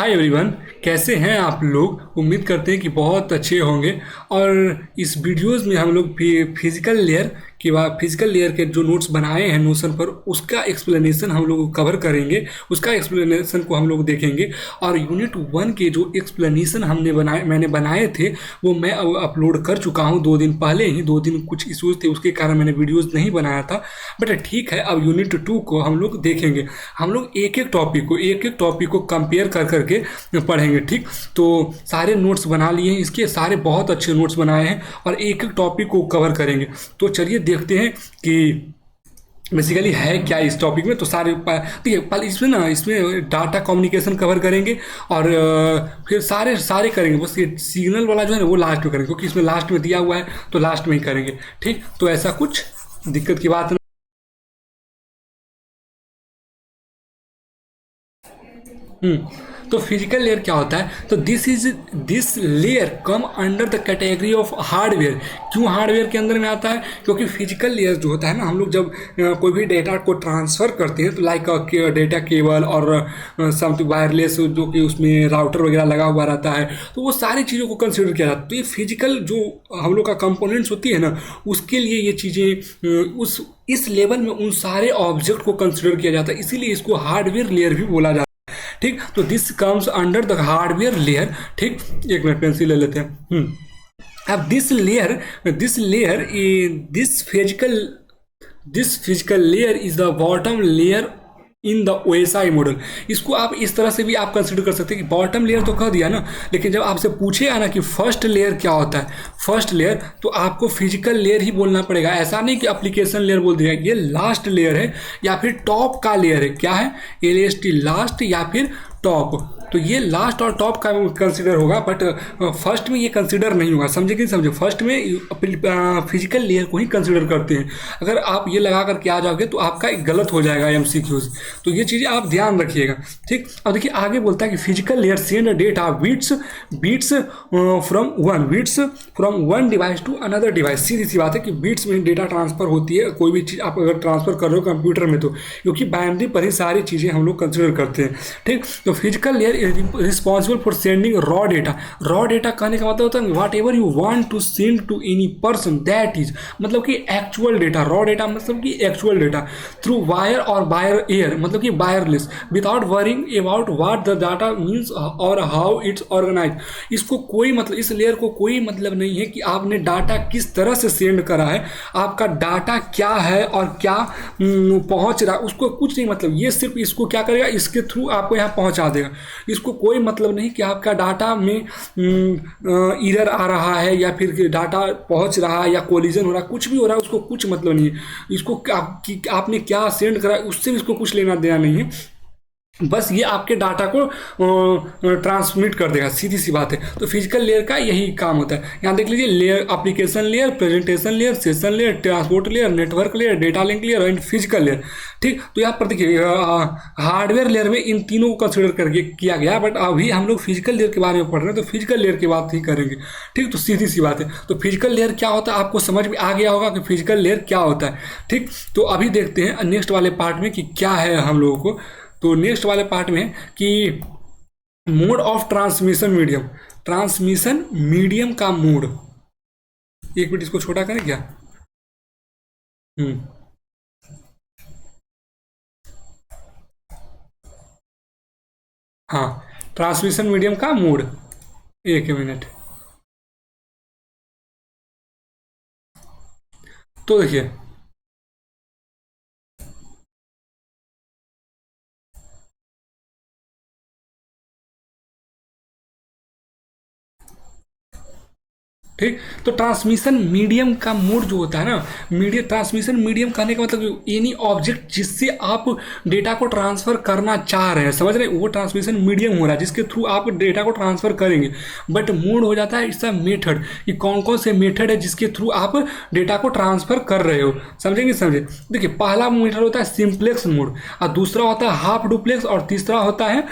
Hi everyone. कैसे हैं आप लोग? उम्मीद करते हैं कि बहुत अच्छे होंगे। और इस वीडियोस में हम लोग फिजिकल लेयर फिजिकल लेयर के जो नोट्स बनाए हैं नोशन पर, उसका एक्सप्लेनेशन हम लोग कवर करेंगे। उसका एक्सप्लेनेशन को हम लोग देखेंगे। और यूनिट 1 के जो एक्सप्लेनेशन मैंने बनाए थे वो मैं अपलोड कर चुका हूँ 2 दिन पहले ही। 2 दिन कुछ इश्यूज थे, उसके कारण मैंने वीडियोस नहीं बनाया था। बट ठीक है, अब यूनिट 2 को हम लोग देखेंगे। हम लोग एक एक टॉपिक को कंपेयर कर करके पढ़ेंगे। ठीक, तो सारे नोट्स बना लिए हैं, इसके सारे बहुत अच्छे नोट्स बनाए हैं और एक एक टॉपिक को कवर करेंगे। तो चलिए देखते हैं कि बेसिकली है क्या इस टॉपिक में। तो सारे देखिए, पहले इसमें डाटा कम्युनिकेशन कवर करेंगे और फिर सारे सारे करेंगे। बस ये सिग्नल वाला जो है ना वो लास्ट में करेंगे, क्योंकि इसमें लास्ट में दिया हुआ है तो लास्ट में ही करेंगे। ठीक, तो ऐसा कुछ दिक्कत की बात तो फिजिकल लेयर क्या होता है? तो this layer come under the category of hardware. क्यों हार्डवेयर के अंदर में आता है? क्योंकि फिजिकल लेयर जो होता है ना, हम लोग जब कोई भी डेटा को ट्रांसफर करते हैं तो लाइक डेटा केबल और समथिंग वायरलेस जो कि उसमें राउटर वगैरह लगा हुआ रहता है, तो वो सारी चीज़ों को कंसिडर किया जाता है। तो ये फिजिकल जो हम लोग का कंपोनेंट्स होती है ना, उसके लिए ये चीज़ें उस इस लेवल में उन सारे ऑब्जेक्ट को कंसिडर किया जाता है, इसीलिए इसको हार्डवेयर लेयर भी बोला जाता है। ठीक, तो this comes under the hardware layer. ठीक, एक मिनट पेंसिल ले लेते हैं। अब this physical layer is the bottom layer in the OSI model. इसको आप इस तरह से भी आप कंसिडर कर सकते हैं कि बॉटम लेयर तो कह दिया ना, लेकिन जब आपसे पूछेगा ना कि फर्स्ट लेयर क्या होता है, फर्स्ट लेयर, तो आपको फिजिकल लेयर ही बोलना पड़ेगा। ऐसा नहीं कि एप्लीकेशन लेयर बोल दिया। ये लास्ट लेयर है या फिर टॉप का लेयर है। क्या है? LST, लास्ट या फिर टॉप। तो ये लास्ट और टॉप का कंसिडर होगा, बट फर्स्ट में ये कंसिडर नहीं होगा। समझे कि नहीं समझे? फर्स्ट में फिजिकल लेयर को ही कंसिडर करते हैं। अगर आप ये लगा करके आ जाओगे तो आपका गलत हो जाएगा MCQs। तो ये चीज़ें आप ध्यान रखिएगा। ठीक, अब देखिए आगे बोलता है कि physical layer send data bits from one device to another device. सीधी सी बात है कि बीट्स में डेटा ट्रांसफर होती है। कोई भी चीज़ आप अगर ट्रांसफर कर रहे हो कंप्यूटर में, तो क्योंकि बाइनरी पर ही सारी चीज़ें हम लोग कंसिडर करते हैं। ठीक, तो physical layer responsible for sending raw data. Raw data कहने का मतलब होता है whatever you want to send to any person, that is मतलब कि एक्चुअल डेटा। रॉ डेटा मतलब कि एक्चुअल डेटा थ्रू वायर और वायर एयर, मतलब कि wireless, without worrying about what the data means और हाउ इट्स ऑर्गेनाइज। इसको कोई मतलब, इस लेयर को कोई मतलब नहीं है कि आपने डाटा किस तरह से सेंड करा है, आपका डाटा क्या है और क्या पहुंच रहा है, उसको कुछ नहीं मतलब। ये सिर्फ इसको क्या करेगा, इसके थ्रू आपको यहाँ पहुंचा देगा। इसको कोई मतलब नहीं कि आपका डाटा में एरर आ रहा है या फिर डाटा पहुंच रहा है या कोलिजन हो रहा है, कुछ भी हो रहा है, उसको कुछ मतलब नहीं है। इसको आपने क्या सेंड करा उससे इसको कुछ लेना देना नहीं है। बस ये आपके डाटा को ट्रांसमिट कर देगा, सीधी सी बात है। तो फिजिकल लेयर का यही काम होता है। यहाँ देख लीजिए, layer application layer, presentation layer, session layer, transport layer, network layer, data link layer and physical layer. ठीक, तो यहाँ पर देखिए हार्डवेयर लेयर में इन तीनों को कंसिडर करके किया गया, बट अभी हम लोग फिजिकल लेयर के बारे में पढ़ रहे हैं तो फिजिकल लेयर की बात ही करेंगे। ठीक, तो सीधी सी बात है। तो फिजिकल लेयर क्या होता है आपको समझ में आ गया होगा कि फिजिकल लेयर क्या होता है। ठीक, तो अभी देखते हैं नेक्स्ट वाले पार्ट में कि क्या है हम लोगों को। तो नेक्स्ट वाले पार्ट में कि मोड ऑफ ट्रांसमिशन मीडियम का मोड। एक मिनट इसको छोटा करें क्या? हाँ, ट्रांसमिशन मीडियम का मोड। एक मिनट। तो देखिए, ठीक, तो ट्रांसमिशन मीडियम का मोड जो होता है ना, ट्रांसमिशन मीडियम कहने का मतलब एनी ऑब्जेक्ट जिससे आप डेटा को ट्रांसफर करना चाह रहे हैं, समझ रहे हैं, वो ट्रांसमिशन मीडियम हो रहा है जिसके थ्रू आप डेटा को ट्रांसफर करेंगे। बट मोड हो जाता है इसका मेथड, कि कौन कौन से मेथड है जिसके थ्रू आप डेटा को ट्रांसफर कर रहे हो। समझेंगे? समझे? देखिए, पहला मेथड होता है सिंप्लेक्स मोड, और दूसरा होता है हाफ डुप्लेक्स, और तीसरा होता है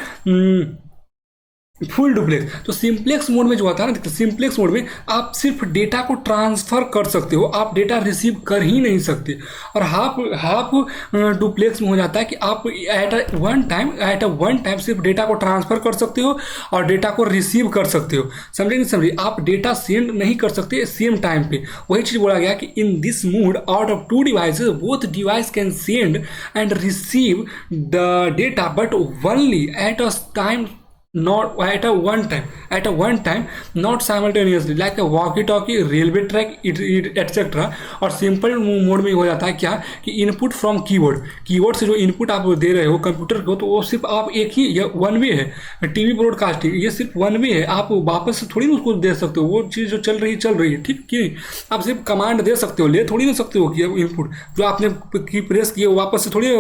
फुल डुप्लेक्स। तो सिंप्लेक्स मोड में जो होता है ना, सिंप्लेक्स मोड में आप सिर्फ डेटा को ट्रांसफर कर सकते हो, आप डेटा रिसीव कर ही नहीं सकते। और हाफ हाफ डुप्लेक्स में हो जाता है कि आप एट अ वन टाइम सिर्फ डेटा को ट्रांसफर कर सकते हो और डेटा को रिसीव कर सकते हो। समझे नहीं समझे? आप डेटा सेंड नहीं कर सकते सेम टाइम पे। वही चीज़ बोला गया कि in this mode out of two devices both device can send and receive the data but only at a time, not at a one time not simultaneously like a walkie talkie, railway track etc। और simple mode में हो जाता है क्या कि input from keyboard से जो input आप दे रहे हो कंप्यूटर को, तो वो सिर्फ आप एक ही वन वे है। टीवी ब्रॉडकास्टिंग ये सिर्फ वन वे है, आप वापस से थोड़ी ना उसको दे सकते हो, वो चीज़ जो चल रही है ठीक कि आप सिर्फ कमांड दे सकते हो, ले थोड़ी ना सकते हो कि इनपुट जो आपने की प्रेस किए वापस से थोड़ी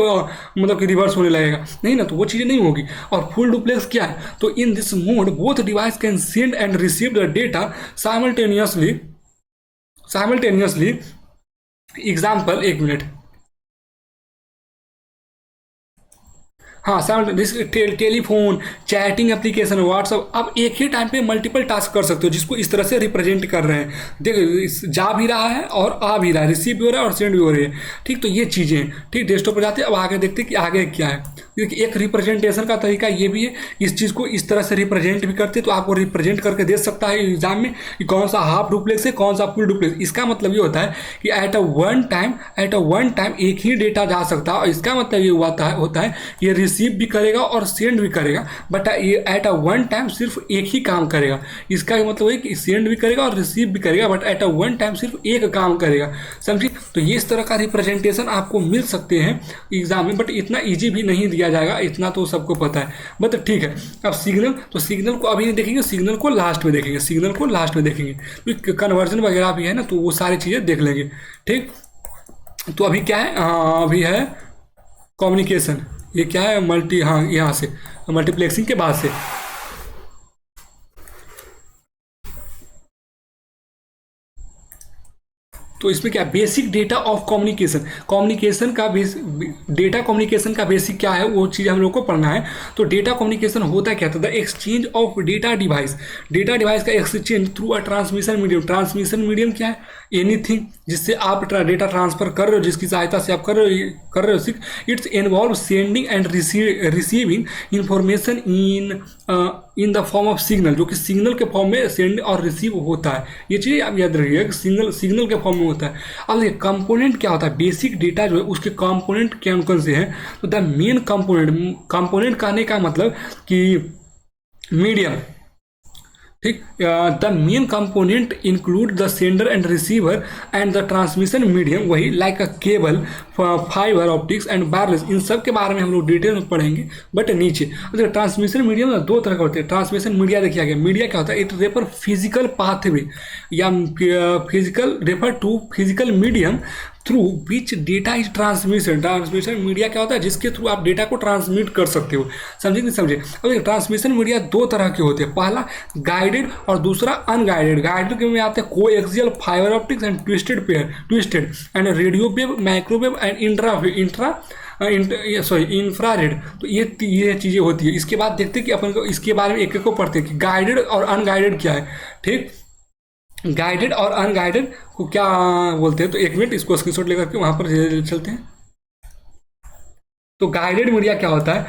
मतलब कि रिवर्स होने लगेगा, नहीं ना, तो वो चीज़ें नहीं होगी। और फुल डुप्लेक्स क्या है, तो in this mode both device can send and receive the data simultaneously। Example, एक मिनट, हाँ टेलीफोन, चैटिंग एप्लीकेशन, व्हाट्सअप, आप एक ही टाइम पे मल्टीपल टास्क कर सकते हो, जिसको इस तरह से रिप्रेजेंट कर रहे हैं। देखो जा भी रहा है और आ भी रहा है, रिसीव भी हो रहा है और सेंड भी हो रही है। ठीक, तो ये चीज़ें ठीक डेस्कटॉप पर जाते हैं। अब आगे देखते हैं कि आगे क्या है। देखिए एक रिप्रेजेंटेशन का तरीका ये भी है, इस चीज़ को इस तरह से रिप्रेजेंट भी करते हैं, तो आपको रिप्रेजेंट करके दे सकता है एग्जाम में कि कौन सा हाफ डुप्लेक्स है कौन सा फुल डुप्लेक्स। इसका मतलब ये होता है कि एट अ वन टाइम एक ही डेटा जा सकता है, और इसका मतलब ये होता है ये रिसीव भी करेगा और सेंड भी करेगा, बट ये एट अ वन टाइम सिर्फ एक ही काम करेगा। इसका मतलब है कि सेंड भी करेगा और रिसीव भी करेगा, but at a one time सिर्फ एक काम करेगा। समझिए, तो ये इस तरह का रिप्रेजेंटेशन आपको मिल सकते हैं एग्जाम में, बट इतना ईजी भी नहीं दिया जाएगा, इतना तो सबको पता है। बट ठीक है, अब सिग्नल, तो सिग्नल को अभी नहीं देखेंगे, सिग्नल को लास्ट में देखेंगे, तो कन्वर्जन वगैरह भी है ना, तो वो सारी चीज़ें देख लेंगे। ठीक, तो अभी क्या है, अभी है कम्युनिकेशन। ये क्या है, यहाँ से मल्टीप्लेक्सिंग के बाद से। तो इसमें क्या बेसिक डेटा ऑफ कम्युनिकेशन का डेटा कम्युनिकेशन का बेसिक क्या है वो चीज़ हम लोग को पढ़ना है। तो डेटा कम्युनिकेशन होता क्या था, the exchange of data device का exchange through a transmission medium क्या है, एनीथिंग जिससे आप डेटा ट्रांसफर कर रहे हो, जिसकी सहायता से आप कर रहे हो। It's involve sending end receiving information in the form of signal, जो कि सिग्नल के फॉर्म में सेंड और रिसीव होता है। ये चीज़ आप याद रखिएगा कि सिग्नल के फॉर्म में होता है। अब देखिए कंपोनेंट क्या होता है, बेसिक डेटा जो है उसके कंपोनेंट कौन कौन से हैं। तो द मेन कंपोनेंट कहने का मतलब कि मीडियम। ठीक, the main component include the sender and receiver and the transmission medium, वही like a cable, fibre optics and wireless, इन सब के बारे में हम लोग डिटेल में पढ़ेंगे। बट नीचे देखिए ट्रांसमिशन मीडियम ना दो तरह का होते हैं। ट्रांसमिशन मीडिया देखिए आगे, मीडिया क्या होता है, इट रेफर फिजिकल पाथवे या physical medium through which data is transmission media क्या होता है, जिसके थ्रू आप डेटा को ट्रांसमिट कर सकते हो। समझे नहीं समझे? अब ट्रांसमिशन मीडिया दो तरह के होते हैं, पहला गाइडेड और दूसरा अनगाइडेड। गाइडेड के में आते हैं coaxial, fibre optics and twisted and radio wave, microwave and infrared. तो ये चीज़ें होती है। इसके बाद देखते हैं कि अपन को इसके बारे में एक एक को पढ़ते हैं कि गाइडेड और अनगाइडेड क्या है। ठीक, गाइडेड और अनगाइडेड को क्या बोलते हैं, तो एक मिनट इसको स्क्रीनशॉट लेकर के वहाँ पर चलते हैं। तो गाइडेड मीडिया क्या होता है,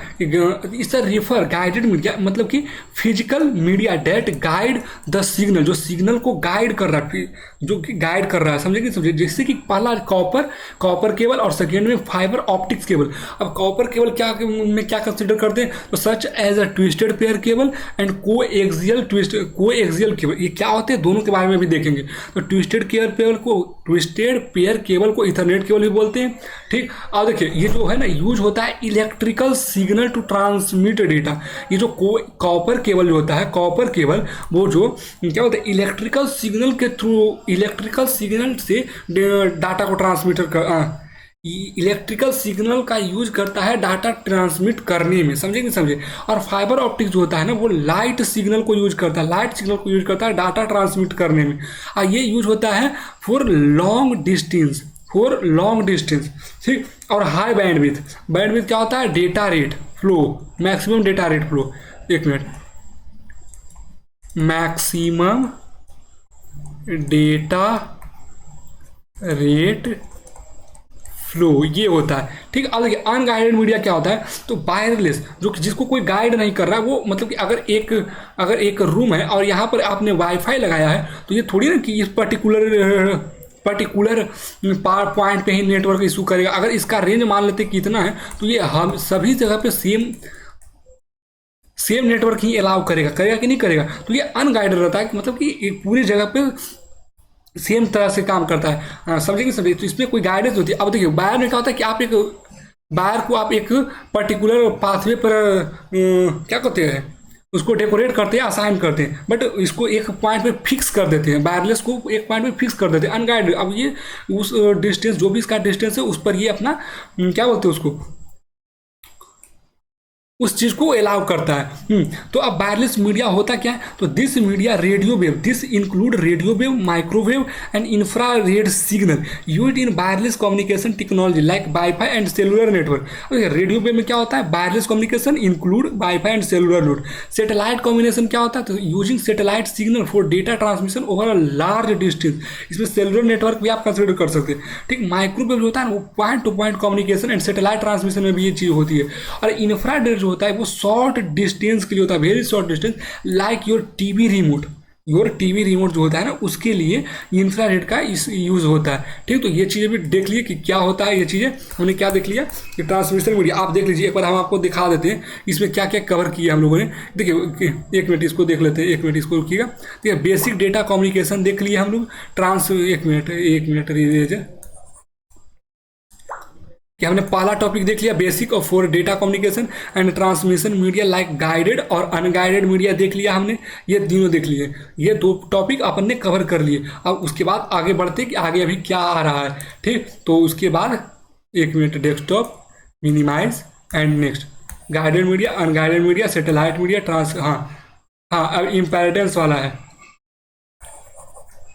इससे रेफर गाइडेड मीडिया मतलब कि physical media that guide the signal, जो सिग्नल को गाइड कर रहा है, जो कि गाइड कर रहा है। समझे कि समझे? जैसे कि पहला कॉपर केबल और सेकेंड में फाइबर ऑप्टिक्स केबल। अब कॉपर केबल क्या कंसिडर करते हैं, तो such as a twisted pair cable and coaxial cable. ये क्या होते हैं दोनों के बारे में भी देखेंगे। तो ट्विस्टेड पेयर केबल को इथरनेट केबल भी बोलते हैं। ठीक, अब देखिए ये जो है ना यूज होता है electrical signal to transmit data. ये जो कॉपर केबल जो होता है, कॉपर केबल वो जो क्या होता है इलेक्ट्रिकल सिग्नल के थ्रू, इलेक्ट्रिकल सिग्नल से डाटा को इलेक्ट्रिकल सिग्नल का यूज करता है डाटा ट्रांसमिट करने में। समझे नहीं समझे? और फाइबर ऑप्टिक्स जो होता है ना वो लाइट सिग्नल को यूज करता है, डाटा ट्रांसमिट करने में। और ये यूज होता है फॉर लॉन्ग डिस्टेंस। ठीक, और हाई बैंडविड्थ क्या होता है, data rate flow, maximum data rate flow. एक minute, maximum data rate flow, ये होता है। ठीक है, अब देखिए अनगाइडेड मीडिया क्या होता है, तो वायरलेस, जो कि जिसको कोई गाइड नहीं कर रहा, वो मतलब कि अगर एक रूम है और यहाँ पर आपने वाईफाई लगाया है, तो ये थोड़ी ना कि इस पर्टिकुलर पॉइंट पे ही नेटवर्क इशू करेगा। अगर इसका रेंज मान लेते कितना है, तो ये हम सभी जगह पे सेम नेटवर्क ही अलाउ करेगा कि नहीं करेगा। तो ये अनगाइडेड रहता है, मतलब कि पूरी जगह पे सेम तरह से काम करता है। समझेंगे समझे, तो इसमें कोई गाइडेंस होती है। अब देखिए बायर में क्या होता है कि बायर को आप एक पर्टिकुलर पाथवे पर क्या कहते हैं, उसको डेकोरेट करते हैं, असाइन करते हैं, बट इसको एक पॉइंट पे फिक्स कर देते हैं, वायरलेस को एक पॉइंट पे फिक्स कर देते हैं अनगाइडेड। अब ये उस डिस्टेंस, जो भी इसका डिस्टेंस है, उस पर ये अपना क्या बोलते हैं उसको, उस चीज को अलाउ करता है। तो अब वायरलेस मीडिया होता क्या है, तो this media radio wave, this include radio wave, microwave and infrared signal used in wireless communication technology like wifi and cellular network. Radio wave में क्या होता है, wireless communication include wifi and cellular node. Satellite communication क्या होता है, तो using satellite signal for data transmission over a large distance, इसमें cellular network भी आप कंसिडर कर सकते हैं। ठीक, माइक्रोवेव होता है वो point two point communication and satellite transmission में भी ये चीज होती है। और इंफ्रारेड होता है वो शॉर्ट डिस्टेंस के लिए होता है, very short distance, like your TV remote जो होता है ना, उसके लिए इंफ्रारेड का यूज होता है। ठीक, तो ये चीज़ें भी देख लिए कि क्या होता है। ये चीज़ें हमने क्या देख लिया कि ट्रांसमिशन मीडिया, आप देख लीजिए एक बार, हम आपको दिखा देते हैं इसमें क्या क्या कवर किया हम लोगों ने। देखिए एक मिनट इसको देख लेते हैं, एक मिनट इसको रुकिएगा। देखिए बेसिक डेटा कम्युनिकेशन देख लिए हम लोग। एक मिनट कि हमने पहला टॉपिक देख लिया basic of for data communication and transmission media like guided और अनगाइडेड मीडिया देख लिया हमने, ये तीनों देख लिए, ये दो टॉपिक अपन ने कवर कर लिए। अब उसके बाद आगे बढ़ते कि आगे अभी क्या आ रहा है। ठीक, तो उसके बाद एक मिनट, desktop minimize and next, guided media, unguided media, satellite media, हाँ अब इम्पेरेटेंस वाला है।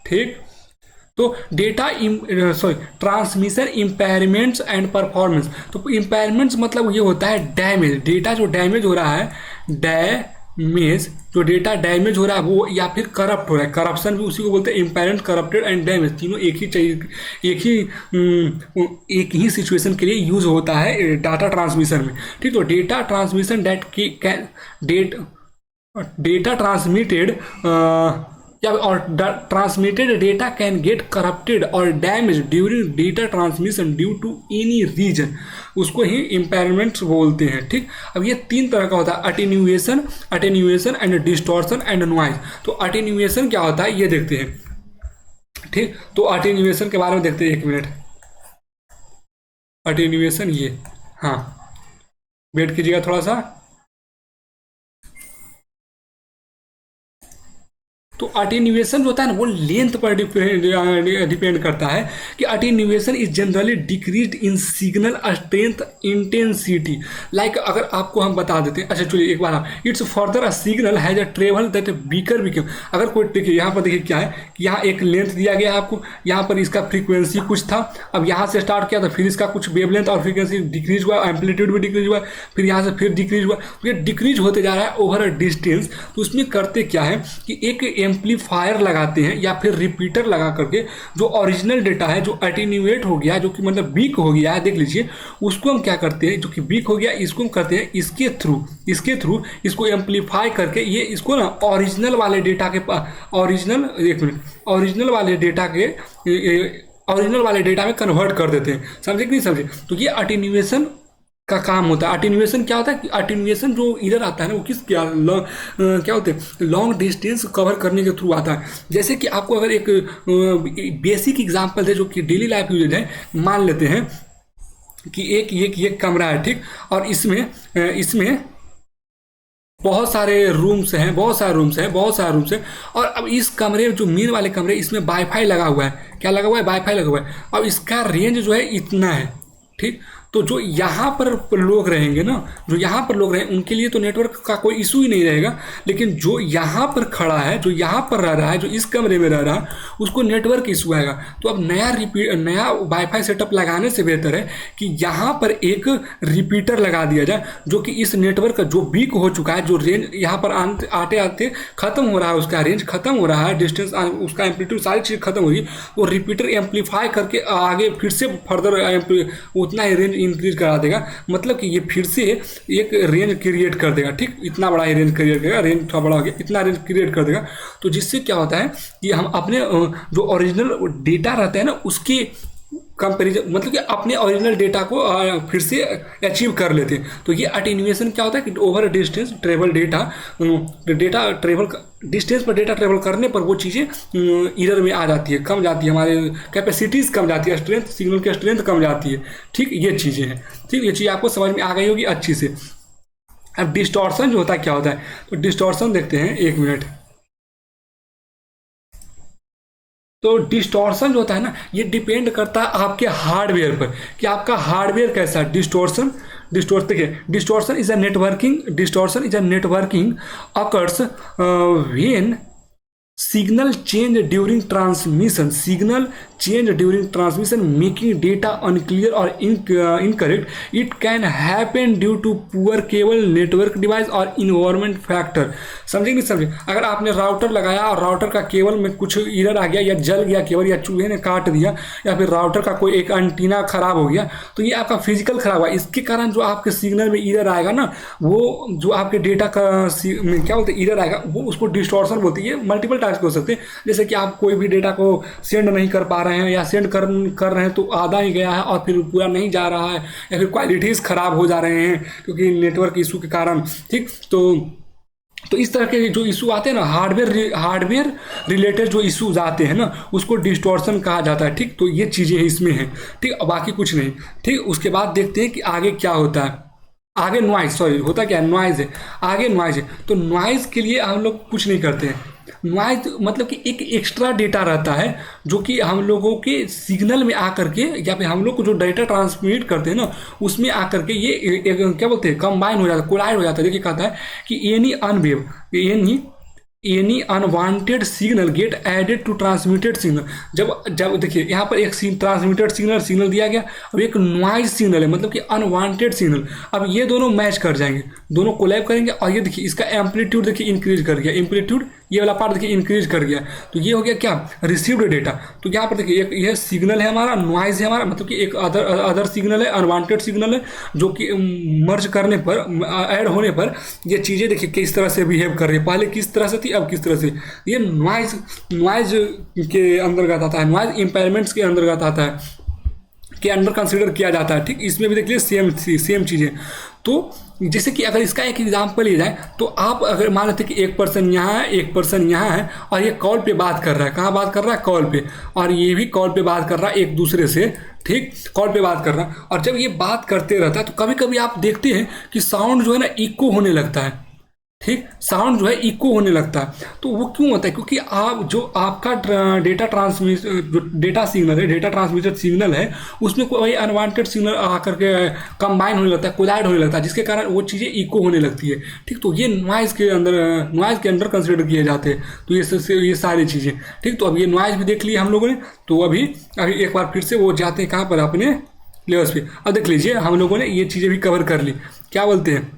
ठीक, तो data transmission impairments and performance. तो इम्पेयरमेंट्स मतलब ये होता है डैमेज, डेटा जो डैमेज हो रहा है, जो डेटा डैमेज हो रहा है वो, या फिर करप्ट हो रहा है, करप्शन भी उसी को बोलते हैं। इम्पेयरमेंट, करप्टेड एंड डैमेज, तीनों एक ही सिचुएशन के लिए यूज होता है डाटा ट्रांसमिशन में। ठीक, तो डेटा ट्रांसमिशन डेटा ट्रांसमिटेड और transmitted data can get corrupted और damage during data transmission due to any reason, उसको ही इम्पेयरमेंट्स बोलते हैं। ठीक, अब ये तीन तरह का होता है, attenuation and distortion and noise. तो अटेन्यूएशन क्या होता है ये देखते हैं। ठीक, तो अटेन्यूएशन के बारे में देखते हैं, एक मिनट। अटेन्यूएशन ये, हाँ वेट कीजिएगा थोड़ा सा। तो अटेन्यूएशन जो होता है ना, वो लेंथ पर डिपेंड करता है कि attenuation is generally decreased in signal strength intensity. Like अगर आपको हम बता देते हैं, अच्छा चलिए एक बार, it's further a signal has a travel that weaker become. अगर कोई, देखिए यहाँ पर देखिए क्या है कि यहाँ एक लेंथ दिया गया है आपको, यहाँ पर इसका फ्रीक्वेंसी कुछ था, अब यहाँ से स्टार्ट किया तो फिर इसका कुछ वेवलेंथ और फ्रीक्वेंसी डिक्रीज हुआ, एम्पलीट्यूड भी डिक्रीज हुआ, फिर यहाँ से फिर डिक्रीज हुआ, तो ये डिक्रीज होते जा रहा है ओवर अ डिस्टेंस। तो उसमें करते क्या है कि एक एम्पलीफायर लगाते हैं या फिर रिपीटर लगा करके जो ओरिजिनल डेटा है, जो अटेन्यूएट हो गया, जो कि मतलब वीक हो गया है, देख लीजिए, उसको हम क्या करते हैं, जो कि वीक हो गया, इसको हम करते हैं इसके थ्रू इसको एम्पलीफाई करके ये इसको ना ओरिजिनल वाले डेटा के ओरिजिनल वाले डेटा में कन्वर्ट कर देते हैं। समझे कि नहीं समझे? तो ये अटेन्यूएशन का काम होता है। अटेन्यूएशन क्या होता है कि अटेन्यूएशन जो इधर आता है ना, वो क्या होते हैं, लॉन्ग डिस्टेंस कवर करने के थ्रू आता है। जैसे कि आपको अगर एक बेसिक एग्जांपल है जो कि डेली लाइफ यूज है, मान लेते हैं कि एक कमरा है, ठीक, और इसमें बहुत सारे रूम्स हैं, और अब इस कमरे जो मेन वाले कमरे, इसमें वाईफाई लगा हुआ है। क्या लगा हुआ है? वाईफाई लगा हुआ है। अब इसका रेंज जो है इतना है, ठीक। तो जो यहाँ पर लोग रहेंगे ना, जो यहाँ पर लोग रहेंगे उनके लिए तो नेटवर्क का कोई इशू ही नहीं रहेगा, लेकिन जो यहाँ पर खड़ा है, जो यहाँ पर रह रहा है, जो इस कमरे में रह रहा है, उसको नेटवर्क इशू आएगा। तो अब नया वाईफाई सेटअप लगाने से बेहतर है कि यहाँ पर एक रिपीटर लगा दिया जाए, जो कि इस नेटवर्क का जो वीक हो चुका है, जो रेंज यहाँ पर आते आते खत्म हो रहा है, उसका रेंज खत्म हो रहा है, डिस्टेंस उसका एम्पलीट्यूड सारी चीज़ खत्म हो रही है, वो रिपीटर एम्पलीफाई करके आगे फिर से फर्दर उतना ही रेंज इंक्रीज करा देगा। मतलब कि ये फिर से एक रेंज क्रिएट कर देगा। ठीक, इतना बड़ा ही रेंज क्रिएट करेगा, रेंज थोड़ा बड़ा हो गया, इतना रेंज क्रिएट कर देगा। तो जिससे क्या होता है कि हम अपने जो ओरिजिनल डेटा रहता है ना, उसके कंपेरिजन, मतलब कि अपने ओरिजिनल डेटा को फिर से अचीव कर लेते हैं। तो ये अटेन्यूएशन क्या होता है कि over distance travel data travel distance पर डेटा ट्रेवल करने पर वो चीज़ें एरर में आ जाती है, कम जाती है, हमारे कैपेसिटीज़ कम जाती है, स्ट्रेंथ, सिग्नल की स्ट्रेंथ कम जाती है। ठीक, ये चीज़ें हैं। ठीक, ये चीज़ आपको समझ में आ गई होगी अच्छी से। अब डिस्टॉर्शन जो होता है क्या होता है, तो डिस्टॉर्शन देखते हैं, 1 मिनट। तो डिस्टॉर्शन जो होता है ना, ये डिपेंड करता है आपके हार्डवेयर पर कि आपका हार्डवेयर कैसा है। डिस्टोर्शन देखिए, distortion is a networking occurs when signal change during transmission making data unclear और incorrect. It can happen due to poor cable network device और इन्वायरमेंट फैक्टर। समझे नहीं समझे? अगर आपने राउटर लगाया और राउटर का केबल में कुछ एरर आ गया, या जल गया केबल, या चूहे ने काट दिया, या फिर राउटर का कोई एक एंटीना खराब हो गया, तो ये आपका फिजिकल खराब हुआ। इसके कारण जो आपके सिग्नल में एरर आएगा ना, वो जो आपके डेटा का क्या बोलते हैं एरर आएगा, वो उसको डिस्टॉर्शन बोलती है। मल्टीपल टास्क हो सकते हैं, जैसे कि आप कोई भी डेटा को सेंड नहीं कर पा रहे हैं, या सेंड कर रहे हैं तो आधा ही गया है और फिर पूरा नहीं जा रहा है, या फिर क्वालिटीज़ खराब हो जा रहे हैं क्योंकि नेटवर्क इशू के कारण। ठीक, तो इस तरह के जो इशू आते हैं ना, हार्डवेयर रिलेटेड जो इशूज आते हैं ना, उसको डिस्टॉर्शन कहा जाता है। ठीक, तो ये चीज़ें इसमें हैं। ठीक, बाकी कुछ नहीं। ठीक, उसके बाद देखते हैं कि आगे क्या होता है। आगे नॉइज़, होता क्या है, नॉइज़ है। आगे नॉइज़ है, तो नॉइज़ के लिए हम लोग कुछ नहीं करते हैं। नॉइज़ मतलब कि एक एक्स्ट्रा डेटा रहता है जो कि हम लोगों के सिग्नल में आकर के, या फिर हम लोग को जो डेटा ट्रांसमिट करते हैं ना, उसमें आकर के ये क्या बोलते हैं, कंबाइन हो जाता है, कोलाइड हो जाता है। देखिए कहता है कि any unwanted signal get added to transmitted signal. जब देखिए यहाँ पर एक ट्रांसमिटेड सिग्नल दिया गया, अब एक नॉइज सिग्नल है, मतलब कि अनवांटेड सिग्नल। अब ये दोनों मैच कर जाएंगे, दोनों कोलैब करेंगे, और ये देखिए इसका एम्पलीट्यूड देखिए इंक्रीज कर गया, एम्पलीट्यूड ये वाला पार्ट देखिए इंक्रीज कर गया। तो ये हो गया क्या, रिसीव्ड डेटा। तो यहाँ पर देखिए एक यह सिग्नल है हमारा, नॉइज है हमारा, मतलब कि एक अदर सिग्नल है, अनवांटेड सिग्नल है, जो कि मर्ज करने पर, ऐड होने पर ये चीज़ें देखिए किस तरह से बिहेव कर रही है। पहले किस तरह से थी, अब किस तरह से। ये नॉइज के अंतर्गत आता है, नॉइज इम्पेयरमेंट्स के अंतर्गत आता है, के अंडर कंसिडर किया जाता है। ठीक, इसमें भी देख लीजिए सेम चीज़ें। तो जैसे कि अगर इसका एक एग्जांपल लिया जाए, तो आप अगर मान लेते कि एक पर्सन यहाँ है, एक पर्सन यहाँ है, और ये कॉल पे बात कर रहा है। कहाँ बात कर रहा है, कॉल पे, और ये भी कॉल पे बात कर रहा है एक दूसरे से। ठीक, कॉल पे बात कर रहा है, और जब ये बात करते रहता है तो कभी कभी आप देखते हैं कि साउंड जो है ना इको होने लगता है। ठीक, साउंड जो है इको होने लगता है। तो वो क्यों होता है, क्योंकि जो आपका डेटा ट्रांसमिटेड सिग्नल है, उसमें कोई अनवांटेड सिग्नल आकर के कंबाइन होने लगता है, कोलाइड होने लगता है, जिसके कारण वो चीज़ें इको होने लगती है। ठीक, तो ये नॉइज़ के अंदर कंसिडर किए जाते हैं। तो ये सारी चीज़ें। ठीक, तो अब ये नॉइज़ भी देख लिया हम लोगों ने। तो अभी एक बार फिर से वो जाते हैं कहाँ पर, अपने लेवल्स पे। अब देख लीजिए हम लोगों ने ये चीज़ें भी कवर कर ली। क्या बोलते हैं,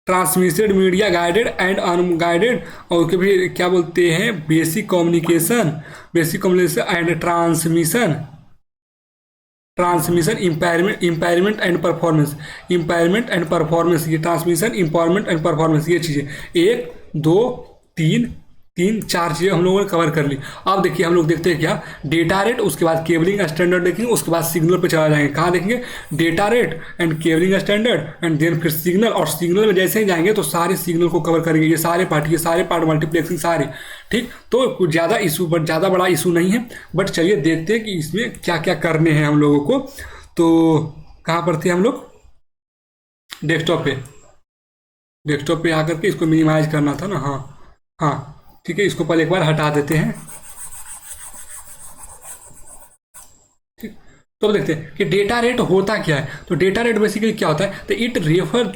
transmitted media guided and unguided, और उसके भी क्या बोलते हैं, basic communication and transmission impairment and performance. ये ट्रांसमिशन, इम्पावरमेंट एंड परफॉर्मेंस, ये चीज़ें 1 2 3 4 चीज़ें हम लोगों ने कवर कर ली। अब देखिए हम लोग देखते हैं क्या, डेटा रेट, उसके बाद केबलिंग स्टैंडर्ड देखेंगे, उसके बाद सिग्नल पे चला जाएंगे। कहाँ देखेंगे, data rate and cabling standard, and then फिर सिग्नल। और सिग्नल में जैसे ही जाएंगे तो सारे सिग्नल को कवर करेंगे, ये सारे पार्ट मल्टीप्लेक्सिंग सारे। ठीक, तो कुछ ज़्यादा बड़ा इशू नहीं है, बट चलिए देखते हैं कि इसमें क्या क्या करने हैं हम लोगों को। तो कहाँ पर थे हम लोग, डेस्कटॉप पे आकर के इसको मिनिमाइज करना था ना। हाँ ठीक है, इसको पहले एक बार हटा देते हैं। ठीक, तो अब देखते हैं कि डेटा रेट होता क्या है। तो डेटा रेट बेसिकली क्या होता है, तो it refer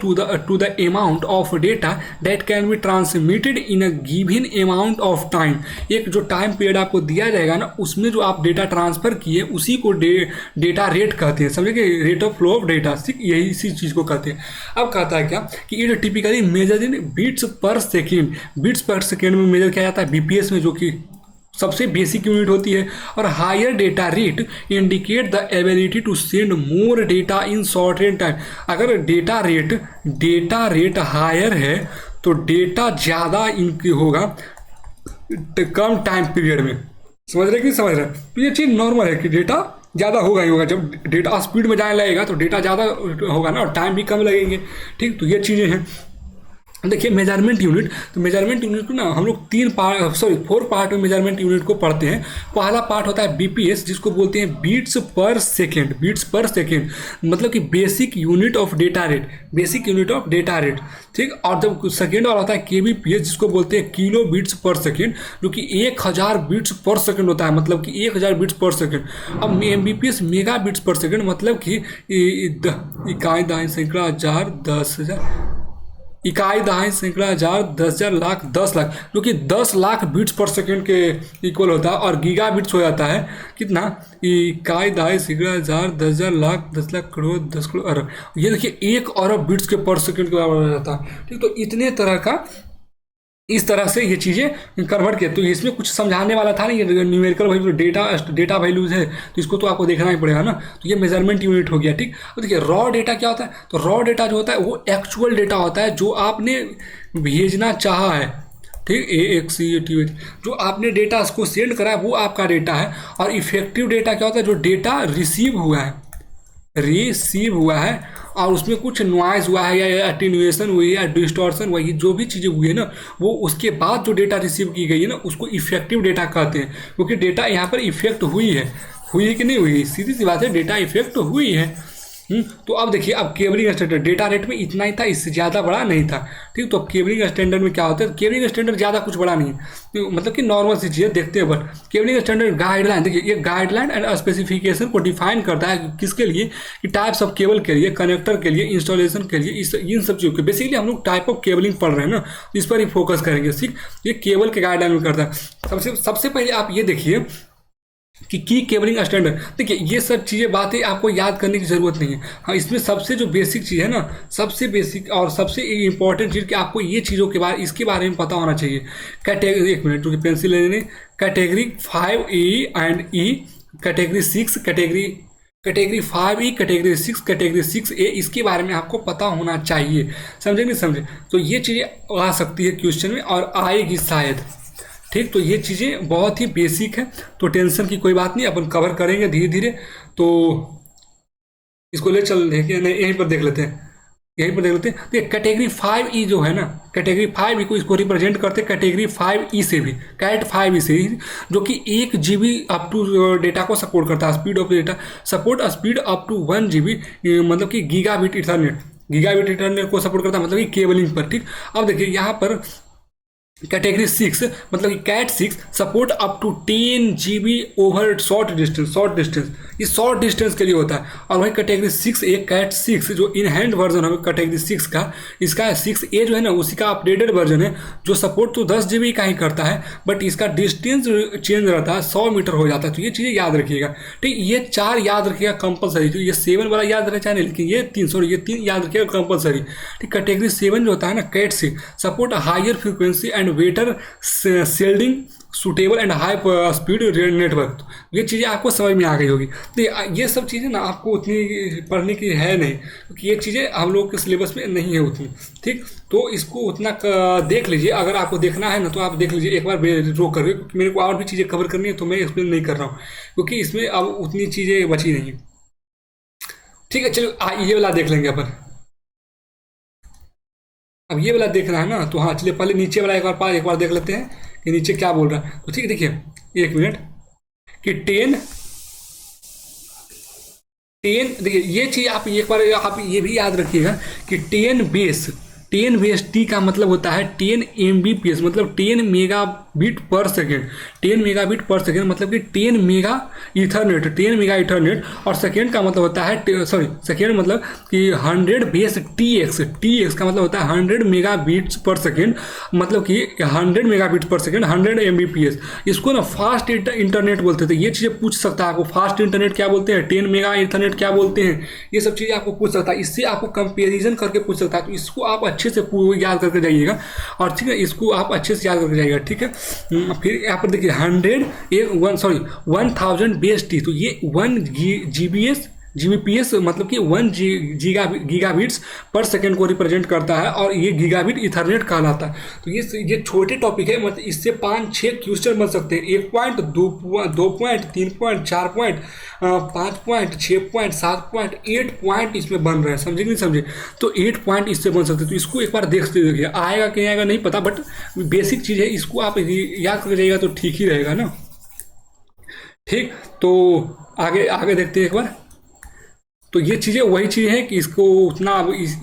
to the amount of data that can be transmitted in a given amount of time. एक जो टाइम पीरियड आपको दिया जाएगा ना, उसमें जो आप डेटा ट्रांसफर किए उसी को डेटा रेट कहते हैं। समझे कि rate of flow of data, ठीक यही इसी चीज़ को कहते हैं। अब कहता है क्या कि it typically measure in bits per second. Bits per second में मेजर किया जाता है बीपीएस में, जो कि सबसे बेसिक यूनिट होती है। और higher data rate indicate the ability to send more data in short time. अगर डेटा रेट हायर है तो डेटा ज़्यादा इनकी होगा कम टाइम पीरियड में। समझ रहे कि नहीं समझ रहे? तो ये चीज़ नॉर्मल है कि डेटा ज़्यादा होगा ही होगा। जब डेटा स्पीड में जाने लगेगा तो डेटा ज़्यादा होगा ना, और टाइम भी कम लगेंगे। ठीक, तो ये चीज़ें हैं। देखिए मेजरमेंट यूनिट, तो मेजरमेंट यूनिट को ना हम लोग 4 पार्ट में मेजरमेंट यूनिट को पढ़ते हैं। पहला पार्ट होता है बीपीएस, जिसको बोलते हैं beats per second. Bits per second मतलब कि basic unit of data rate, basic unit of data rate. ठीक, और जब सेकेंड वाला होता है केबीपीएस, जिसको बोलते हैं किलो बीट्स पर सेकेंड, जो कि 1000 बीट्स पर सेकेंड होता है, मतलब कि 1000 बीट्स पर सेकेंड। अब Mbps mega beats per second, मतलब कि इकाई दहाई सैकड़ा हजार 10,000, इकाई दहाई सैकड़ा हजार 10,000 लाख 10 लाख, जो कि 10 लाख बीट्स पर सेकेंड के इक्वल होता है। और गीगा बीट्स हो जाता है कितना, इकाई दहाई सैकड़ा हजार 10,000 लाख 10 लाख करोड़ 10 करोड़ अरब। ये देखिए 1 अरब बीट्स के पर सेकेंड के बराबर हो जाता है। ठीक, तो इतने तरह का, इस तरह से ये चीज़ें कन्वर्ट किया। तो इसमें कुछ समझाने वाला था नहीं, ये न्यूमेरिकल वैल्यू डेटा वैल्यूज है, तो इसको तो आपको देखना ही पड़ेगा ना। तो ये मेजरमेंट यूनिट हो गया। ठीक, तो देखिए रॉ डेटा क्या होता है, तो रॉ डेटा जो होता है वो एक्चुअल डेटा होता है जो आपने भेजना चाहा है। ठीक, AXCAT जो आपने डेटा उसको सेंड करा है वो आपका डेटा है। और इफेक्टिव डेटा क्या होता है, जो डेटा रिसीव हुआ है और उसमें कुछ नॉइज हुआ है या अटेन्यूएशन हुई है या डिस्टॉर्शन हुआ है, जो भी चीज़ें हुई है ना, वो उसके बाद जो डेटा रिसीव की गई है ना, उसको इफेक्टिव डेटा कहते हैं। क्योंकि डेटा यहाँ पर इफेक्ट हुई है कि नहीं हुई, सीधी सी बात है, डेटा इफेक्ट हुई है। तो अब देखिए, अब केबलिंग स्टैंडर्ड डेटा रेट में इतना ही था, इससे ज़्यादा बड़ा नहीं था। ठीक, तो अब केबलिंग स्टैंडर्ड में क्या होता है, केबलिंग स्टैंडर्ड ज़्यादा कुछ बड़ा नहीं है, तो मतलब कि नॉर्मल सी चीज़ें देखते हैं। बट केबलिंग स्टैंडर्ड गाइडलाइन, देखिए ये गाइडलाइन एंड स्पेसिफिकेशन को डिफाइन करता है किसके लिए, कि टाइप्स ऑफ केबल के लिए, कनेक्टर के लिए, इंस्टॉलेशन के लिए, इन सब चीज़ों के। बेसिकली हम लोग टाइप ऑफ केबलिंग पढ़ रहे हैं ना, इस पर ही फोकस करेंगे। ठीक, ये केबल के गाइडलाइन में करता है। सबसे पहले आप ये देखिए कि की केबलिंग स्टैंडर्ड। देखिए ये सब चीज़ें बातें आपको याद करने की ज़रूरत नहीं है। हाँ, इसमें सबसे जो बेसिक चीज़ है ना, सबसे बेसिक और सबसे इंपॉर्टेंट चीज़ कि आपको ये चीज़ों के बारे, इसके बारे में पता होना चाहिए। कैटेगरी, एक मिनट क्योंकि पेंसिल लेने, category 5E and E, category 6, category 5E, category 6, category 6A, इसके बारे में आपको पता होना चाहिए। समझे नहीं समझे? तो ये चीज़ें आ सकती है क्वेश्चन में और आएगी शायद। ठीक, तो ये चीज़ें बहुत ही बेसिक है, तो टेंशन की कोई बात नहीं, अपन कवर करेंगे धीरे धीरे। तो इसको ले चल देखिए, नहीं यहीं पर देख लेते हैं। तो कैटेगरी 5E जो है ना, कैटेगरी 5E को इसको रिप्रेजेंट करते हैं कैटेगरी 5E से भी, कैट 5E से, जो कि 1 GB अप टू डेटा को सपोर्ट करता है। Speed of data support speed up to 1 GB, मतलब कि गीगाबिट इथरनेट को सपोर्ट करता है, मतलब कि केबलिंग पर। ठीक, अब देखिए यहाँ पर कैटेगरी 6 मतलब कि cat 6 support up to 10 GB over short distance, ये शॉर्ट डिस्टेंस के लिए होता है। और वही कैटेगरी 6A, कैट 6 जो इन हैंड वर्जन है कैटेगरी 6 का, इसका 6A जो है ना, उसी का अपडेटेड वर्जन है, जो सपोर्ट तो 10 GB का ही करता है, बट इसका डिस्टेंस चेंज रहता है, 100 मीटर हो जाता है। तो ये चीज़ें याद रखिएगा। ठीक, ये 4 याद रखिएगा कंपलसरी, जो ये 7 वाला याद रहे चाहे, लेकिन ये 3 याद रखिएगा कंपलसरी। ठीक, कैटेगरी 7 जो होता है ना, cat 6 support higher frequency and better shielding suitable and high speed network. ये चीज़ें आपको समझ में आ गई होगी। तो ये सब चीज़ें ना आपको उतनी पढ़ने की है नहीं, क्योंकि ये चीज़ें हम लोग के सिलेबस में नहीं है उतनी। ठीक, तो इसको उतना देख लीजिए, अगर आपको देखना है ना तो आप देख लीजिए एक बार रोक करके, क्योंकि मेरे को और भी चीज़ें कवर करनी है, तो मैं एक्सप्लेन नहीं कर रहा हूँ क्योंकि इसमें अब उतनी चीज़ें बची नहीं है। ठीक है, चलो ये वाला देख लेंगे अपन। अब ये वाला देखना है ना, तो हाँ चलिए पहले नीचे वाला एक बार देख लेते हैं कि नीचे क्या बोल रहा है। तो ठीक है, देखिए 1 मिनट कि 10 देखिए ये चीज़ आप एक बार आप ये भी याद रखिएगा कि 10 बेस 10 का मतलब होता है 10 Mbps, मतलब 10 मेगाबिट पर सेकेंड। 10 मेगाबिट पर सेकेंड मतलब कि 10 मेगा ईथरनेट, 10 मेगा ईथरनेट। और सेकेंड का मतलब होता है, सॉरी, सेकेंड मतलब कि 100 बेस TX। TX का मतलब होता है 100 मेगाबिट्स पर सेकेंड, मतलब कि 100 मेगाबिट पर सेकेंड, 100 Mbps। इसको ना फास्ट इंटरनेट बोलते थे। ये चीज़ें पूछ सकता है आपको, फास्ट इंटरनेट क्या बोलते हैं, 10 मेगा इंटरनेट क्या बोलते हैं, ये सब चीज़ें आपको पूछ सकता है। इससे आपको कंपेरिजन करके पूछ सकता है, तो इसको आप अच्छे से याद करके जाइएगा। और ठीक है, इसको आप अच्छे से याद करके जाइएगा, ठीक है। फिर यहाँ पर देखिए 1000 बेस टी, तो ये 1 GBps मतलब कि 1 गीगाबिट्स पर सेकेंड को रिप्रेजेंट करता है, और ये गीगाबिट इथरनेट कहलाता है। तो ये छोटे टॉपिक है, मतलब इससे 5-6 क्वेश्चन बन सकते हैं। 1 point, 2 point, 3 point, 4 point, 5 point, 6 point, 7 point, 8 point इसमें बन रहे हैं, समझे नहीं समझे। तो 8 पॉइंट इससे बन सकते हैं। तो इसको एक बार देख देखिए, आएगा कि नहीं आएगा नहीं पता, बट बेसिक चीज़ है, इसको आप याद करके जाइएगा तो ठीक ही रहेगा ना। ठीक, तो आगे आगे देखते हैं एक बार। तो ये चीज़ें वही चीज़ है कि इसको उतना,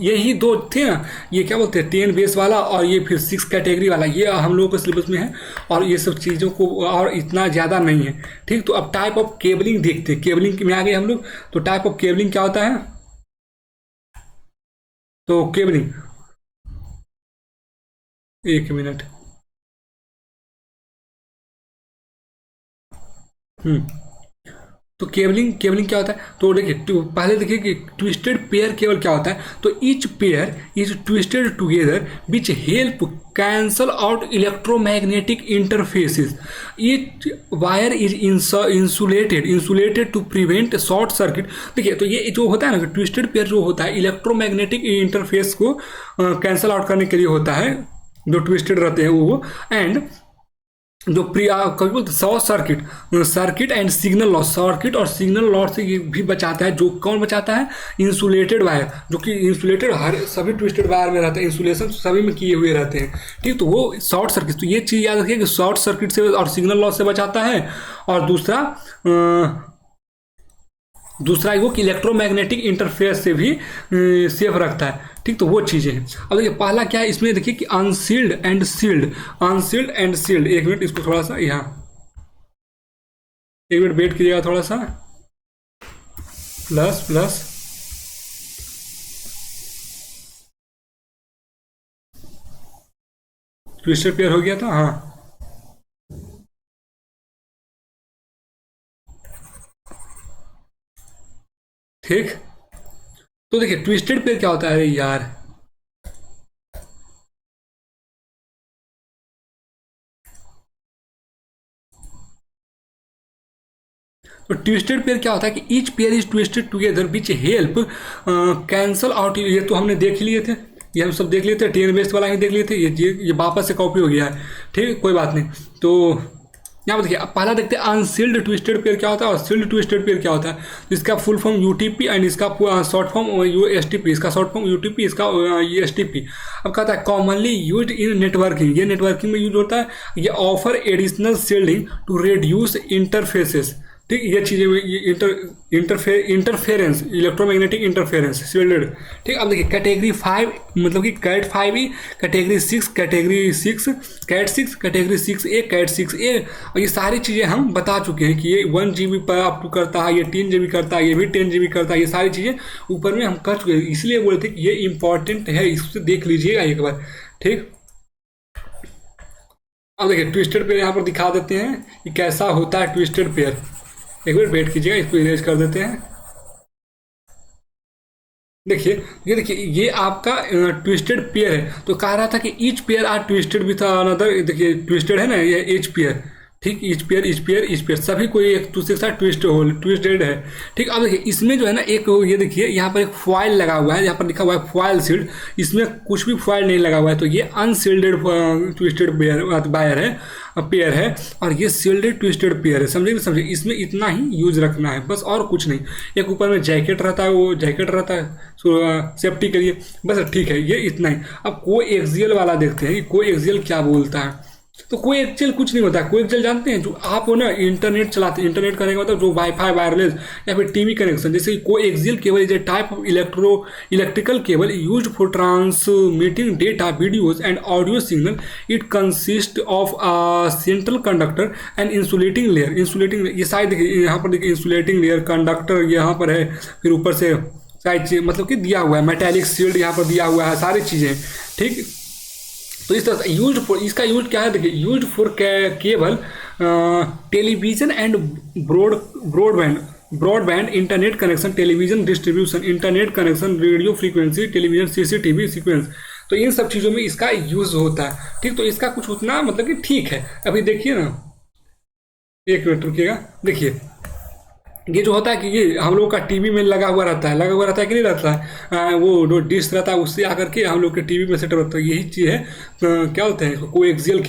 यही दो थे ना, ये क्या बोलते हैं 10 बेस वाला, और ये फिर 6 कैटेगरी वाला, ये हम लोगों के सिलेबस में है। और ये सब चीज़ों को और इतना ज़्यादा नहीं है। ठीक, तो अब टाइप ऑफ केबलिंग देखते हैं। केबलिंग में आ गए हम लोग। तो टाइप ऑफ केबलिंग क्या होता है, तो केबलिंग, एक मिनट। तो केबलिंग केबलिंग क्या होता है, तो देखिए पहले देखिए कि ट्विस्टेड पेयर केबल क्या होता है। तो each pair is twisted together which help cancel out electromagnetic interfaces. Each wire is insulated to prevent short circuit. देखिए, तो ये जो होता है ना, ट्विस्टेड पेयर जो होता है इलेक्ट्रोमैग्नेटिक इंटरफेस को कैंसल आउट करने के लिए होता है, जो ट्विस्टेड रहते हैं वो। एंड जो कभी बोलते short circuit and signal loss, circuit और सिग्नल लॉस से ये भी बचाता है। जो कौन बचाता है, इंसुलेटेड वायर, जो कि इंसुलेटेड हर सभी ट्विस्टेड वायर में रहता है, इंसुलेशन सभी में किए हुए रहते हैं। ठीक, तो वो शॉर्ट सर्किट, तो ये चीज़ याद रखिए कि शॉर्ट सर्किट से और सिग्नल लॉस से बचाता है। और दूसरा वो कि इलेक्ट्रोमैग्नेटिक इंटरफेस से भी सेफ रखता है। ठीक, तो वो चीज़ें हैं। अब देखिए पहला क्या है इसमें, देखिए कि unshielded and shielded, unshielded and shielded. एक मिनट, इसको थोड़ा सा यहाँ, एक मिनट वेट कीजिएगा थोड़ा सा, प्लस प्लस, ट्विस्टर पेयर हो गया था, हाँ। ठीक, तो देखिए ट्विस्टेड पेयर क्या होता है, अरे यार, तो ट्विस्टेड पेयर क्या होता है कि each pair is twisted together which help cancel out. ये तो हमने देख लिए थे, ये हम सब देख लिए थे, 10 बेस वाला ही देख लिए थे। ये वापस से कॉपी हो गया है, ठीक है, कोई बात नहीं। तो यहाँ पर देखिए, अब पहला देखते हैं अनसील्ड ट्विस्टेड पेयर क्या होता है और सील्ड ट्विस्टेड पेयर क्या होता है। इसका फुल फॉर्म यूटीपी एंड इसका शॉर्ट फॉर्म यूएसटीपी, इसका शॉर्ट फॉर्म यूटीपी, इसका यूएसटीपी। अब कहता है कॉमनली यूज इन नेटवर्किंग, ये नेटवर्किंग में यूज होता है। ये offer additional shielding to reduce interfaces. ठीक, ये चीज़ें इंटरफेरेंस, इलेक्ट्रोमैग्नेटिक इंटरफेरेंस, शील्डेड। ठीक, अब देखिए कैटेगरी 5 मतलब कि cat 5E, category 6, cat 6, category 6A, cat 6A। और ये सारी चीज़ें हम बता चुके हैं कि ये 1 GB पर अप करता है, ये 3 GB करता है, ये भी 10 GB करता है। ये सारी चीज़ें ऊपर में हम कर चुके हैं, इसलिए बोले थे कि ये इंपॉर्टेंट है, इससे देख लीजिएगा एक बार। ठीक, अब देखिए ट्विस्टेड पेयर यहाँ पर दिखा देते हैं कि कैसा होता है ट्विस्टेड पेयर। एक बार वेट कीजिएगा, इसको इरेज कर देते हैं। देखिए, ये देखिए, ये आपका ट्विस्टेड पेयर है। तो कह रहा था कि each pair are twisted with another. देखिए ट्विस्टेड है ना, ये ईच पेयर। ठीक, ईच पेयर सभी को एक दूसरे के साथ ट्विस्टेड है। ठीक, अब देखिए इसमें जो है ना, एक ये देखिए यहाँ पर एक फॉयल लगा हुआ है, यहाँ पर लिखा हुआ है फॉयल सील्ड। इसमें कुछ भी फॉयल नहीं लगा हुआ है, तो ये अनसील्डेड ट्विस्टेड वायर है, पेयर है। और ये सील्डेड ट्विस्टेड पेयर है, समझे समझे। इसमें इतना ही यूज रखना है बस, और कुछ नहीं। एक ऊपर में जैकेट रहता है, वो जैकेट रहता है सेफ्टी के लिए, बस ठीक है, ये इतना ही। अब को एक्सियल वाला देखते हैं कि को एक्सियल क्या बोलता है। तो कोएक्सियल कुछ नहीं होता है। कोएक्सियल जानते हैं, जो आप हो ना इंटरनेट चलाते हैं, इंटरनेट करने का मतलब जो वाईफाई वायरलेस या फिर टीवी कनेक्शन, जैसे coaxial cable is a type of electrical cable used for transmitting data, videos and audio signal. It consist of central conductor and insulating layer. Insulating, ये शायद देखिए यहाँ पर, देखिए इंसुलेटिंग लेयर, कंडक्टर यहाँ पर है, फिर ऊपर से शायद मतलब कि दिया हुआ है मेटेलिक शील्ड यहाँ पर दिया हुआ है, सारी चीज़ें, ठीक। तो इस तरह से यूज फॉर, इसका यूज क्या है देखिए, use for cable television and broadband internet connection, television distribution, internet connection, radio frequency, television CCTV sequence. तो इन सब चीज़ों में इसका यूज होता है, ठीक। तो इसका कुछ उतना मतलब कि ठीक है। अभी देखिए ना, एक मिनट रुकिएगा, देखिए ये जो होता है कि ये हम लोग का टीवी में लगा हुआ रहता है, कि नहीं रहता है, वो जो डिश रहता है उससे आकर के हम लोग के टीवी में सेट होता है। यही चीज़ है, क्या होता है, कोएक्सियल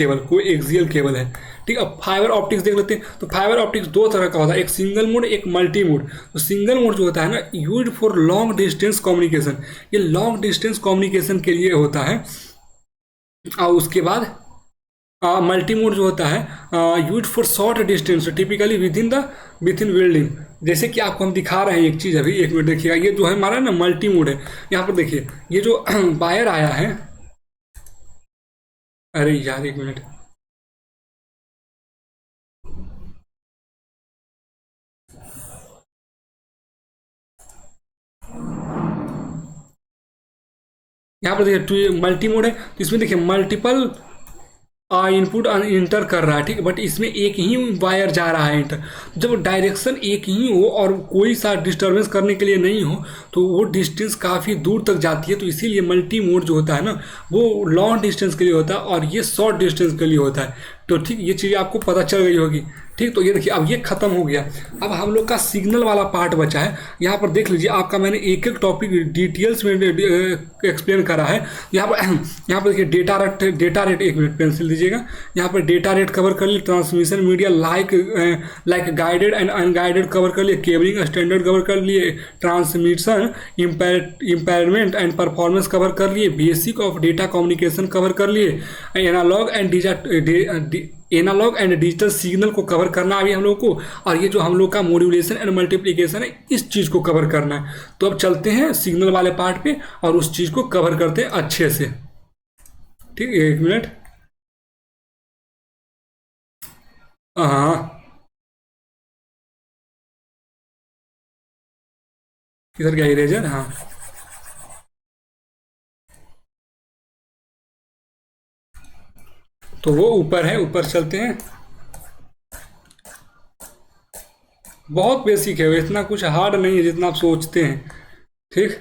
केबल है, ठीक। अब फाइबर ऑप्टिक्स देख लेते हैं। तो फाइबर ऑप्टिक्स दो तरह का होता है, एक सिंगल मोड, एक मल्टी मोड। तो सिंगल मोड जो होता है ना, use for long distance communication, ये लॉन्ग डिस्टेंस कम्युनिकेशन के लिए होता है। और उसके बाद मल्टी मोड जो होता है use for short distance, typically with in building. जैसे कि आपको हम दिखा रहे हैं एक चीज़, अभी एक मिनट देखिएगा, ये जो है हमारा ना मल्टी मोड है। यहाँ पर देखिए ये जो वायर आया है, अरे यार एक मिनट, यहाँ पर देखिए मल्टी मोड है, तो इसमें देखिए मल्टीपल इनपुट इंटर कर रहा है, ठीक। बट इसमें एक ही वायर जा रहा है इंटर। जब डायरेक्शन एक ही हो और कोई सा डिस्टर्बेंस करने के लिए नहीं हो, तो वो डिस्टेंस काफ़ी दूर तक जाती है। तो इसीलिए मल्टी मोड जो होता है ना, वो लॉन्ग डिस्टेंस के लिए होता है और ये शॉर्ट डिस्टेंस के लिए होता है। तो ठीक, ये चीज़ आपको पता चल गई होगी, ठीक। तो ये देखिए अब ये खत्म हो गया। अब हम लोग का सिग्नल वाला पार्ट बचा है। यहाँ पर देख लीजिए, आपका मैंने एक एक टॉपिक डिटेल्स में एक्सप्लेन करा है। यहाँ पर देखिए डेटा रेट, एक मिनट पेंसिल दीजिएगा। यहाँ पर डेटा रेट कवर कर लिए, transmission media like guided and unguided cover कर लिए, केबलिंग स्टैंडर्ड कवर कर लिए, transmission impairment and performance cover कर लिए, basic of data communication cover कर लिए, एनालॉग एंड डिजिटल सिग्नल को कवर करना अभी हम लोग को, और ये जो हम लोग का मॉड्यूलेशन एंड मल्टीप्लिकेशन है, इस चीज़ को कवर करना है। तो अब चलते हैं सिग्नल वाले पार्ट पे और उस चीज़ को कवर करते हैं अच्छे से, ठीक है। एक मिनट, हाँ किधर गया इरेजर, हाँ। तो वो ऊपर है, ऊपर चलते हैं। बहुत बेसिक है, इतना कुछ हार्ड नहीं है जितना आप सोचते हैं, ठीक।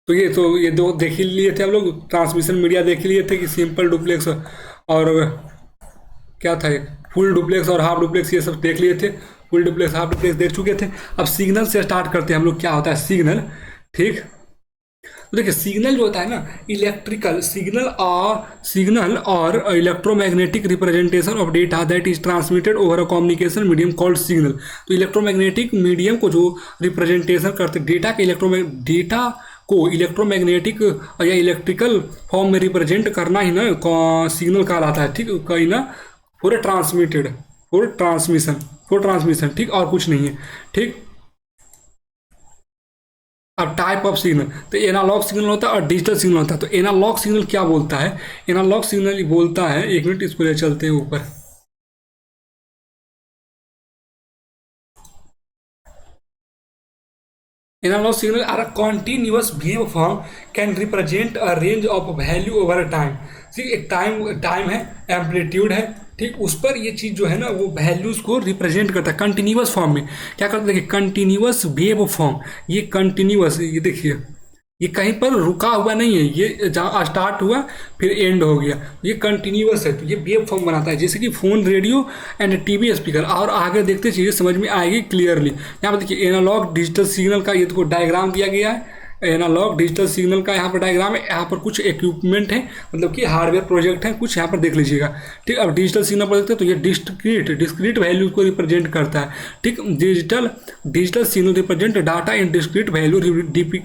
तो ये दो देख ही लिए थे हम लोग, ट्रांसमिशन मीडिया देख ही लिए थे कि सिंपल डुप्लेक्स और क्या था, फुल डुप्लेक्स और हाफ डुप्लेक्स, ये सब देख लिए थे। फुल डुप्लेक्स हाफ डुप्लेक्स देख चुके थे। अब सिग्नल से स्टार्ट करते हैं हम लोग, क्या होता है सिग्नल, ठीक। तो देखिए सिग्नल जो होता है ना, इलेक्ट्रिकल सिग्नल और electromagnetic representation of data that is transmitted over a communication medium called signal. तो इलेक्ट्रोमैग्नेटिक मीडियम को जो रिप्रेजेंटेशन करते डेटा के डेटा को इलेक्ट्रोमैग्नेटिक या इलेक्ट्रिकल फॉर्म में रिप्रेजेंट करना ही ना सिग्नल कहलाता है, ठीक। कहीं ना फॉर ट्रांसमिटेड, फॉर ट्रांसमिशन, ठीक, और कुछ नहीं है, ठीक। अब टाइप ऑफ सिग्नल, तो एनालॉग सिग्नल होता है और डिजिटल सिग्नल होता है। तो एनालॉग सिग्नल क्या बोलता है, एनालॉग सिग्नल बोलता है, एक मिनट इसको ले चलते हैं ऊपर। Analogue signal are a continuous wave form can represent a range of value over a time. ठीक, एक टाइम है, एम्पलीट्यूड है, ठीक। उस पर ये चीज़ जो है ना वो वैल्यूज़ को रिप्रेजेंट करता है कंटिन्यूअस फॉर्म में। क्या करता है, देखिए कंटिन्यूअस वेव फॉर्म, ये कंटिन्यूअस, ये देखिए ये कहीं पर रुका हुआ नहीं है, ये जहाँ स्टार्ट हुआ फिर एंड हो गया, ये कंटिन्यूअस है। तो ये वेव फॉर्म बनाता है, जैसे कि phone, radio and TV speaker. और आगे देखते चीज़ें समझ में आएगी क्लियरली। यहाँ पर देखिए एनालॉग डिजिटल सिग्नल का ये तो डायग्राम दिया गया है, एनालॉग डिजिटल सिग्नल का यहाँ पर डायग्राम है। यहाँ पर कुछ इक्विपमेंट है, मतलब कि हार्डवेयर प्रोजेक्ट है कुछ, यहाँ पर देख लीजिएगा। ठीक, अब डिजिटल सिग्नल पर देखते हैं तो ये डिस्क्रीट वैल्यू को रिप्रेजेंट करता है। ठीक, digital signal represent data in discrete value,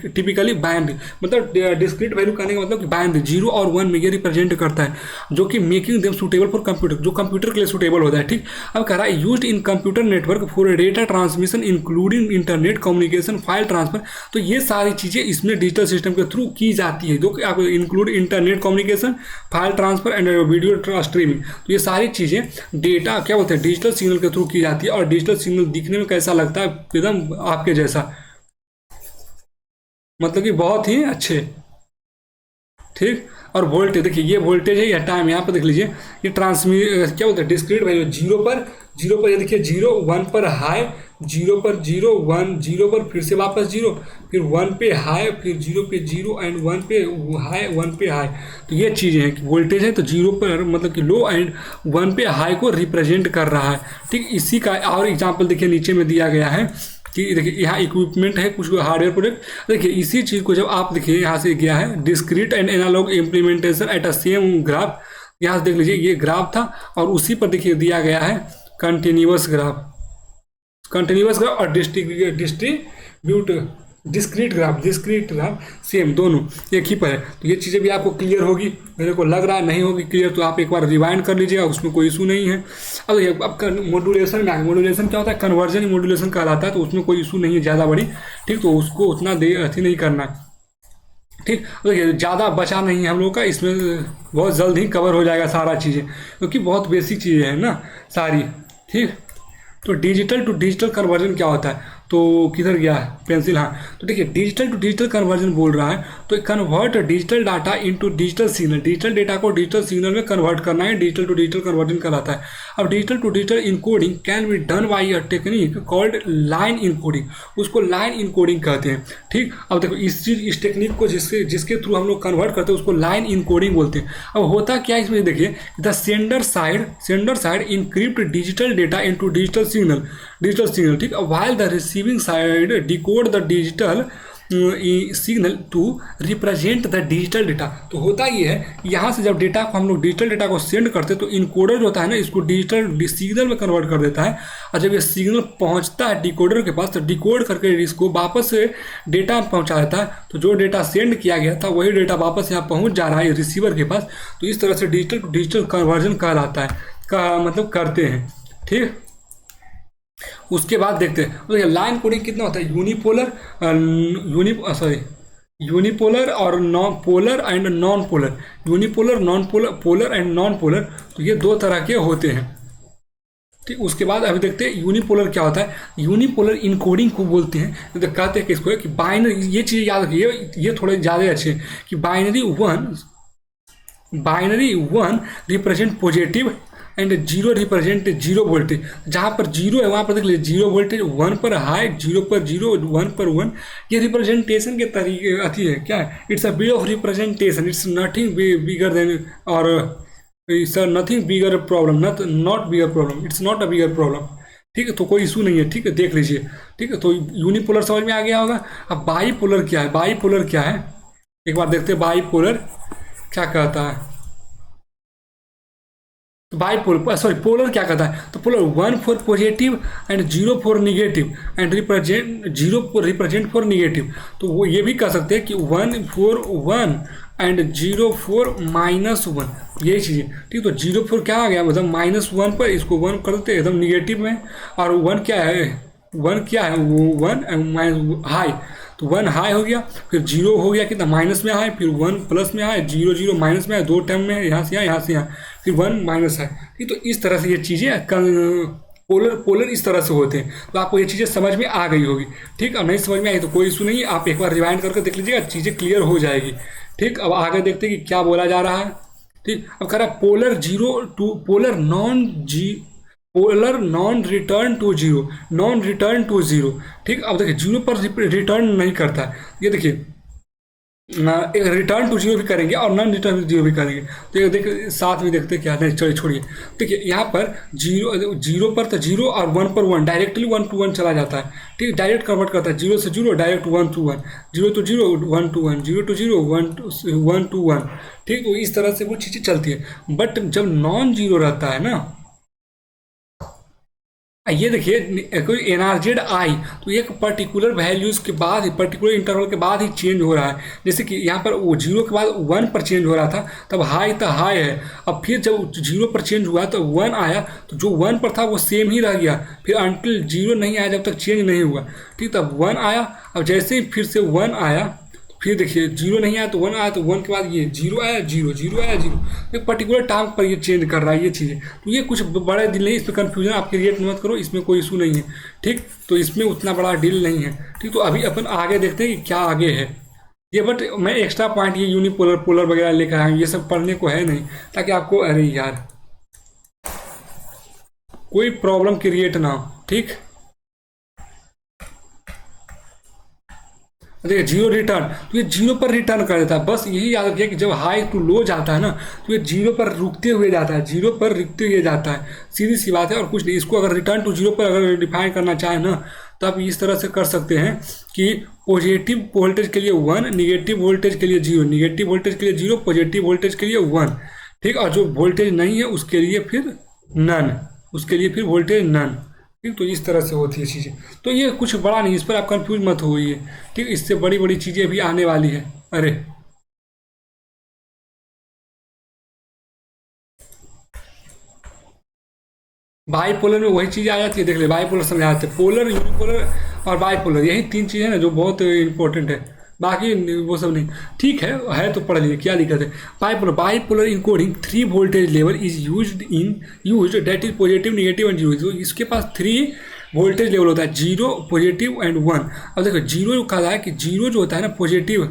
typically bind, मतलब डिस्क्रीट वैल्यू कहने का मतलब कि बाइंड 0 और 1 में ये रिप्रेजेंट करता है, जो कि making them suitable for computer, जो कंप्यूटर के लिए सुटेबल होता है। ठीक, अब कह रहा है used in computer network for data transmission including internet communication, file transfer. तो ये सारी चीज़ें इसमें डिजिटल सिस्टम के थ्रू की जाती है, जो कि आप include internet communication, file transfer and video streaming. तो ये सारी चीज़ें डेटा क्या बोलते हैं डिजिटल सिग्नल के थ्रू की जाती है। और डिजिटल सिग्नल दिखने में कैसा लगता है, एकदम आपके जैसा, मतलब कि बहुत ही अच्छे। ठीक, और वोल्टेज देखिए, ये वोल्टेज है या टाइम, यहाँ पर देख लीजिए ये क्या बोलते हैं डिस्क्रीट वैल्यू, जीरो पर ये देखिए 0, 1 पर हाई, 0 पर 0, 1 0 पर फिर से वापस 0, फिर 1 पे हाई, फिर 0 पे 0 एंड 1 पे हाई, 1 पे हाई। तो ये चीज़ें हैं कि वोल्टेज है तो 0 पर मतलब कि लो एंड 1 पे हाई को रिप्रेजेंट कर रहा है। ठीक, इसी का और एग्जाम्पल देखिए नीचे में दिया गया है कि देखिए यहाँ इक्विपमेंट है कुछ हार्डवेयर प्रोडक्ट। देखिए इसी चीज़ को जब आप देखिए यहाँ से गया है discrete and analogue implementation at a same graph, यहाँ से देख लीजिए ये ग्राफ था और उसी पर देखिए दिया गया है कंटिन्यूअस ग्राफ और डिस्क्रीट ग्राफ सेम, दोनों एक ही पर है। तो ये चीज़ें भी आपको क्लियर होगी, मेरे को लग रहा है। नहीं होगी क्लियर तो आप एक बार रिवाइंड कर लीजिएगा, उसमें कोई इशू नहीं है। अब मॉड्यूलेशन में आए, मॉड्यूलेशन क्या होता है, कन्वर्जन मॉड्यूलेशन कहलाता है, तो उसमें कोई इशू नहीं है ज़्यादा बड़ी। ठीक, तो उसको उतना अथी नहीं करना है। ठीक, देखिए ज़्यादा बचा नहीं है हम लोग का, इसमें बहुत जल्द ही कवर हो जाएगा सारा चीज़ें, क्योंकि बहुत बेसिक चीज़ें हैं ना सारी। ठीक, तो डिजिटल टू डिजिटल कन्वर्जन क्या होता है, तो किधर गया है पेंसिल, हाँ। तो देखिए डिजिटल टू डिजिटल कन्वर्जन बोल रहा है, तो convert digital data into digital signal, digital data को डिजिटल सिग्नल में कन्वर्ट करना है, डिजिटल टू डिजिटल कन्वर्जन कहलाता है। अब digital to digital encoding can be done by a technique called line encoding, उसको लाइन इनकोडिंग कहते हैं। ठीक, अब देखो इस टेक्निक को जिसके थ्रू हम लोग कन्वर्ट करते हैं उसको लाइन इनकोडिंग बोलते हैं। अब होता क्या है इसमें, देखिए the sender side encrypt digital data into digital signal. ठीक, while the receiving side decode the digital signal to represent the digital data. तो होता ये है, यहाँ से जब डेटा को हम लोग डिजिटल डेटा को सेंड करते हैं तो इनकोडर जो होता है ना इसको डिजिटल सिग्नल में कन्वर्ट कर देता है। और जब ये सिग्नल पहुँचता है डिकोडर के पास तो डिकोड करके इसको वापस से डेटा पहुँचा देता है। तो जो डेटा सेंड किया गया था वही डेटा वापस यहाँ पहुँच जा रहा है रिसीवर के पास। तो इस तरह से डिजिटल टू डिजिटल कन्वर्जन कहलाता है, मतलब करते हैं। ठीक, उसके बाद देखते हैं तो लाइन कोडिंग कितना होता है, यूनिपोलर और non polar and non polar, polar and non polar. तो ये दो तरह के होते हैं। ठीक, उसके बाद अभी देखते हैं यूनिपोलर क्या होता है। यूनिपोलर इनकोडिंग को बोलते हैं, तो कहते हैं कि इसको कि बाइनरी, ये चीज़ याद रखिए, ये थोड़े ज़्यादा अच्छे हैं कि binary one represent positive and 0 represent 0 voltage. जहाँ पर 0 है वहाँ पर देख लीजिए 0 वोल्टेज, 1 पर हाई, 0 पर 0, 1 पर 1। ये रिप्रेजेंटेशन के तरीके अथी है, क्या है, it's a way of representation, it's nothing bigger than और it's nothing bigger problem, not bigger problem, it's not a bigger problem. ठीक है, तो कोई इशू नहीं है। ठीक है, देख लीजिए। ठीक है, तो यूनिपोलर समझ में आ गया होगा। अब बाईपोलर क्या है, बाईपोलर क्या है एक बार देखते हैं, बाईपोलर क्या कहता है। तो पोलर क्या कहता है, तो polar 1 for positive and 0 for negative and represent for negative. तो वो ये भी कह सकते हैं कि 1 फॉर 1 एंड 0 फॉर -1, यही चीज़ें। ठीक, तो 0 फॉर क्या आ गया, मतलब -1 पर इसको 1 कर देते एकदम निगेटिव में, और 1 क्या है वो 1 हाई, तो 1 हाई हो गया, फिर 0 हो गया कितना माइनस में हाई, फिर 1 प्लस में हाई, 0 0 माइनस में हाई, 2 टर्म में यहाँ से यहाँ, फिर 1 माइनस हाई। ठीक, तो इस तरह से ये चीज़ें पोलर इस तरह से होते हैं। तो आपको ये चीज़ें समझ में आ गई होगी। ठीक, अब नहीं समझ में आई तो कोई इशू नहीं, आप एक बार रिवाइंड करके देख लीजिएगा, चीज़ें क्लियर हो जाएगी। ठीक, अब आगे देखते हैं कि क्या बोला जा रहा है। ठीक, अब कह रहा है polar non return to zero. ठीक, अब देखिए 0 पर रिटर्न नहीं करता है। ये देखिए एक रिटर्न टू जीरो भी करेंगे और नॉन रिटर्न टू जीरो भी करेंगे। तो ये देखिए साथ में देखते क्या, नहीं चलिए छोड़िए। देखिए यहाँ पर जीरो जीरो पर तो जीरो और वन पर one, directly one to one चला जाता है। ठीक है, डायरेक्ट कन्वर्ट करता है, जीरो से zero direct one to one, zero to zero one to one, zero to zero one to one. ठीक, तो इस तरह से वो चीज़ें चलती है। बट जब नॉन जीरो रहता है ना, ये देखिए कोई एनआरजेड आई, तो एक पर्टिकुलर वैल्यूज के बाद ही, पर्टिकुलर इंटरवल के बाद ही चेंज हो रहा है। जैसे कि यहाँ पर वो जीरो के बाद वन पर चेंज हो रहा था, तब हाई था हाई है। अब फिर जब जीरो पर चेंज हुआ तो वन आया, तो जो वन पर था वो सेम ही रह गया, फिर अंटिल जीरो नहीं आया जब तक चेंज नहीं हुआ। ठीक, तब वन आया। अब जैसे ही फिर से वन आया, फिर देखिए जीरो नहीं आया तो वन आया, तो वन के बाद ये जीरो आया, जीरो जीरो आया, जीरो। एक पर्टिकुलर टाइम पर ये चेंज कर रहा है ये चीज़ें। तो ये कुछ बड़े डील नहीं, इसमें कन्फ्यूजन आप क्रिएट मत करो, इसमें कोई इशू नहीं है। ठीक, तो इसमें उतना बड़ा डील नहीं है। ठीक, तो अभी अपन आगे देखते हैं कि क्या आगे है ये। बट मैं एक्स्ट्रा पॉइंट ये यूनिपोलर पोलर वगैरह लेकर आया हूँ, ये सब पढ़ने को है नहीं, ताकि आपको अरे यार कोई प्रॉब्लम क्रिएट ना हो। ठीक, देखिए जीरो रिटर्न, तो ये जीरो पर रिटर्न कर देता है। बस यही याद रखिए कि जब हाई टू लो जाता है ना, तो ये जीरो पर रुकते हुए जाता है, जीरो पर रुकते हुए जाता है, सीधी सी बात है और कुछ नहीं। इसको अगर रिटर्न टू जीरो पर अगर डिफाइन करना चाहें ना, तो आप इस तरह से कर सकते हैं कि पॉजिटिव वोल्टेज के लिए वन, निगेटिव वोल्टेज के लिए जीरो, निगेटिव वोल्टेज के लिए जीरो, पॉजिटिव वोल्टेज के लिए वन। ठीक, और जो वोल्टेज नहीं है उसके लिए फिर नन, उसके लिए फिर वोल्टेज नन। ठीक, तो इस तरह से होती है चीज़ें। तो ये कुछ बड़ा नहीं, इस पर आप कंफ्यूज मत होइए। ठीक, इससे बड़ी बड़ी चीज़ें भी आने वाली है। अरे बाईपोलर में वही चीज़ आ जाती है, देख ले बाईपोलर समझाते हैं, पोलर, यूनिपोलर और बाईपोलर, यही तीन चीज़ें ना जो बहुत इंपॉर्टेंट है। बाकी वो सब नहीं। ठीक है तो पढ़ लीजिए, क्या दिक्कत है। Bipolar, bipolar encoding three voltage level is used that is positive, negative and zero. तो इसके पास थ्री वोल्टेज लेवल होता है, जीरो, पॉजिटिव एंड वन। अब देखो जीरो जो कहा है कि जीरो जो होता है ना positive,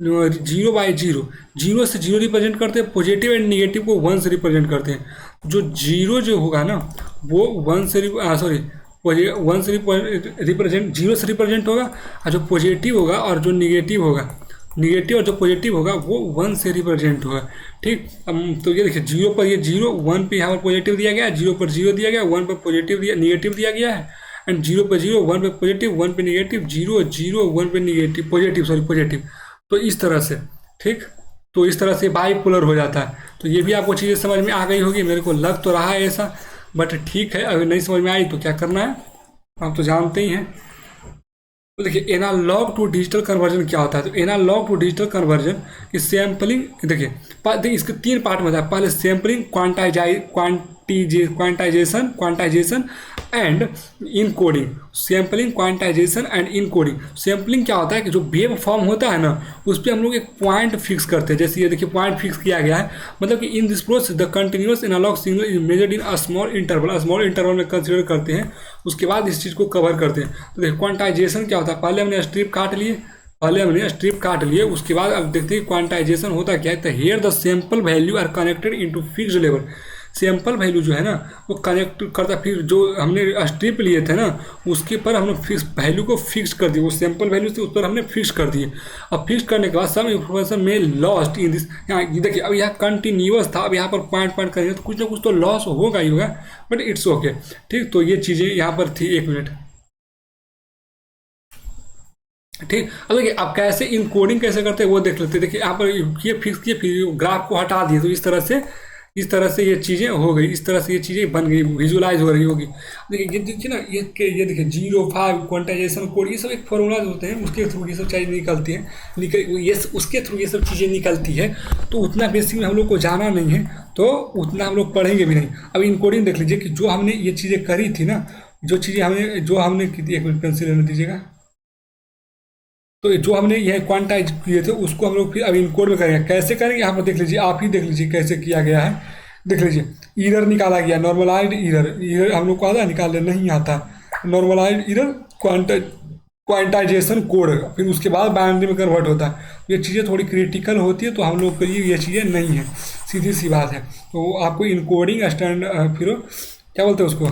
zero by zero, zero से जीरो रिप्रेजेंट करते हैं, पॉजिटिव एंड निगेटिव को वन से रिप्रेजेंट करते हैं। जो जीरो जो होगा ना वो वन से सॉरी वन से रिप्रेजेंट, जीरो से रिप्रेजेंट होगा, और जो पॉजिटिव होगा और जो निगेटिव होगा, निगेटिव और जो पॉजिटिव होगा वो वन से रिप्रेजेंट होगा। ठीक, तो ये देखिए जीरो पर ये जीरो, वन पे यहाँ पर पॉजिटिव दिया गया है, जीरो पर जीरो दिया गया, वन पर पॉजिटिव दिया, निगेटिव दिया गया है, एंड जीरो पर जीरो, वन पे पॉजिटिव, वन पे निगेटिव, जीरो जीरो, वन पे निगेटिव, पॉजिटिव सॉरी पॉजिटिव। तो इस तरह से, ठीक, तो इस तरह से बाईपोलर हो जाता है। तो ये भी आपको चीज़ें समझ में आ गई होगी, मेरे को लग तो रहा है ऐसा। बट ठीक है, अगर नहीं समझ में आई तो क्या करना है आप तो जानते ही हैं। तो देखिए एनालॉग टू डिजिटल कन्वर्जन क्या होता है। तो एनालॉग टू डिजिटल कन्वर्जन की सैम्पलिंग, देखिए इसके तीन पार्ट में होता है। पहले sampling, quantization and encoding. Sampling, quantization and encoding. Sampling क्या होता है कि जो वेव फॉर्म होता है ना उस पर हम लोग एक पॉइंट फिक्स करते हैं। जैसे ये देखिए पॉइंट फिक्स किया गया है, मतलब कि in this process the continuous analogue signal is measured in a small interval, small interval में कंसिडर करते हैं, उसके बाद इस चीज़ को कवर करते हैं। तो देखिए क्वांटाइजेशन क्या होता है, पहले हमने स्ट्रिप काट लिए, उसके बाद अब देखते हैं क्वांटाइजेशन होता क्या है। तो here the sample value are connected into fixed level. Sample value जो है ना वो कनेक्ट करता, फिर जो हमने स्ट्रिप लिए थे ना उसके पर हमने फिक्स वैल्यू को फिक्स कर दिया, वो सैंपल वैल्यू से उस पर हमने फिक्स कर दिए। अब फिक्स करने के बाद सम इंफॉर्मेशन में लॉस्ट इन दिस, यहाँ देखिए अब यहाँ कंटिन्यूअस था, अब यहाँ पर पॉइंट करेंगे तो कुछ ना कुछ तो लॉस होगा ही होगा, बट इट्स ओके। ठीक, तो ये चीज़ें यहाँ पर थी। एक मिनट, ठीक। अब देखिए आप कैसे इनकोडिंग कैसे करते हैं वो देख लेते हैं। देखिए यहाँ पर ये फिक्स किए, फिर ग्राफ को हटा दिए, तो इस तरह से ये चीज़ें हो गई, इस तरह से ये चीज़ें बन गई, विजुलाइज हो रही होगी। देखिए ये देखिए ना, ये देखिए 0, 5 क्वांटाइजेशन कोड, ये सब एक फॉर्मूला होते हैं, उसके थ्रू ये सब चीज़ें निकलती हैं, ये उसके थ्रू ये सब चीज़ें निकलती है। तो उतना बेसिक में हम लोग को जाना नहीं है, तो उतना हम लोग पढ़ेंगे भी नहीं। अब इनकोडिंग देख लीजिए कि जो हमने ये चीज़ें करी थी ना, जो हमने की थी, एक मिनट पेंसिल लेने दीजिएगा। तो जो हमने यह क्वांटाइज किए थे उसको हम लोग फिर अब इनकोड में करेंगे। कैसे करेंगे यहाँ पर देख लीजिए, आप ही देख लीजिए कैसे किया गया है। देख लीजिए ईरर निकाला गया, नॉर्मलाइज्ड ईरर हम लोग को आता निकालने नहीं आता, नॉर्मलाइज्ड ईरर क्वांटाइजेशन कोड, फिर उसके बाद बाइनरी में कन्वर्ट होता है। ये चीज़ें थोड़ी क्रिटिकल होती है, तो हम लोग के लिए ये चीज़ें नहीं है, सीधी सी बात है। तो आपको इनकोडिंग स्टैंड फिर क्या बोलते हैं उसको,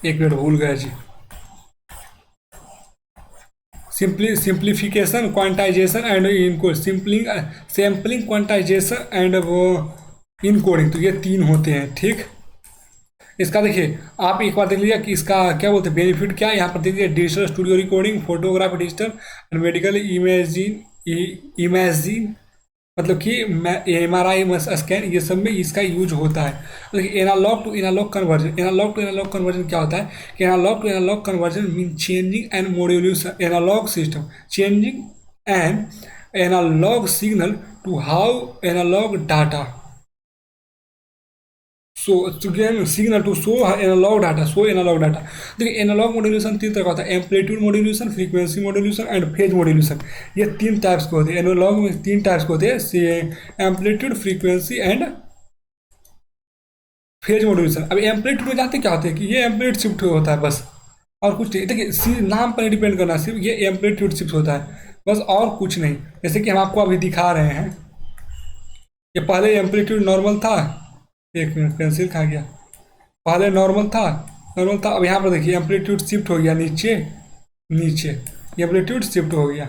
एक मिनट भूल गया जी, सिंप्लीफिकेशन, क्वांटाइजेशन एंड इनको सैम्पलिंग, क्वांटाइजेशन एंड वो इनकोडिंग, तो ये 3 होते हैं। ठीक, इसका देखिए आप एक बार देख लीजिए कि इसका क्या बोलते हैं बेनिफिट क्या है। यहाँ पर देख लीजिए digital studio recording, photography digital and medical imaging, मतलब कि MRI स्कैन, ये सब में इसका यूज होता है। देखिए analogue to analogue conversion, analogue to analogue conversion क्या होता है कि analogue to analogue conversion mean changing and modulation analogue system, changing and analogue signal to how analogue data, signal to show analogue data, show analogue data. देखिए analogue modulation 3 तरह का होता है, amplitude modulation, frequency modulation and phase modulation. ये 3 types के होते हैं। Analogue में 3 टाइप्स के होते हैं, amplitude, frequency and phase modulation. अब एम्पलीट्यूड में जानते क्या होते हैं कि ये एम्पलीट्यूड शिफ्ट होता है बस, और कुछ नहीं। देखिए नाम पर डिपेंड करना, सिर्फ ये एम्पलीट्यूड शिफ्ट होता है बस, और कुछ नहीं। जैसे कि हम आपको अभी दिखा रहे हैं, ये पहले एम्पलीट्यूड नॉर्मल था, एक मिनट पेंसिल खा गया, पहले नॉर्मल था, अब यहाँ पर देखिए एम्पलीट्यूड शिफ्ट हो गया नीचे, एम्पलीट्यूड शिफ्ट हो गया।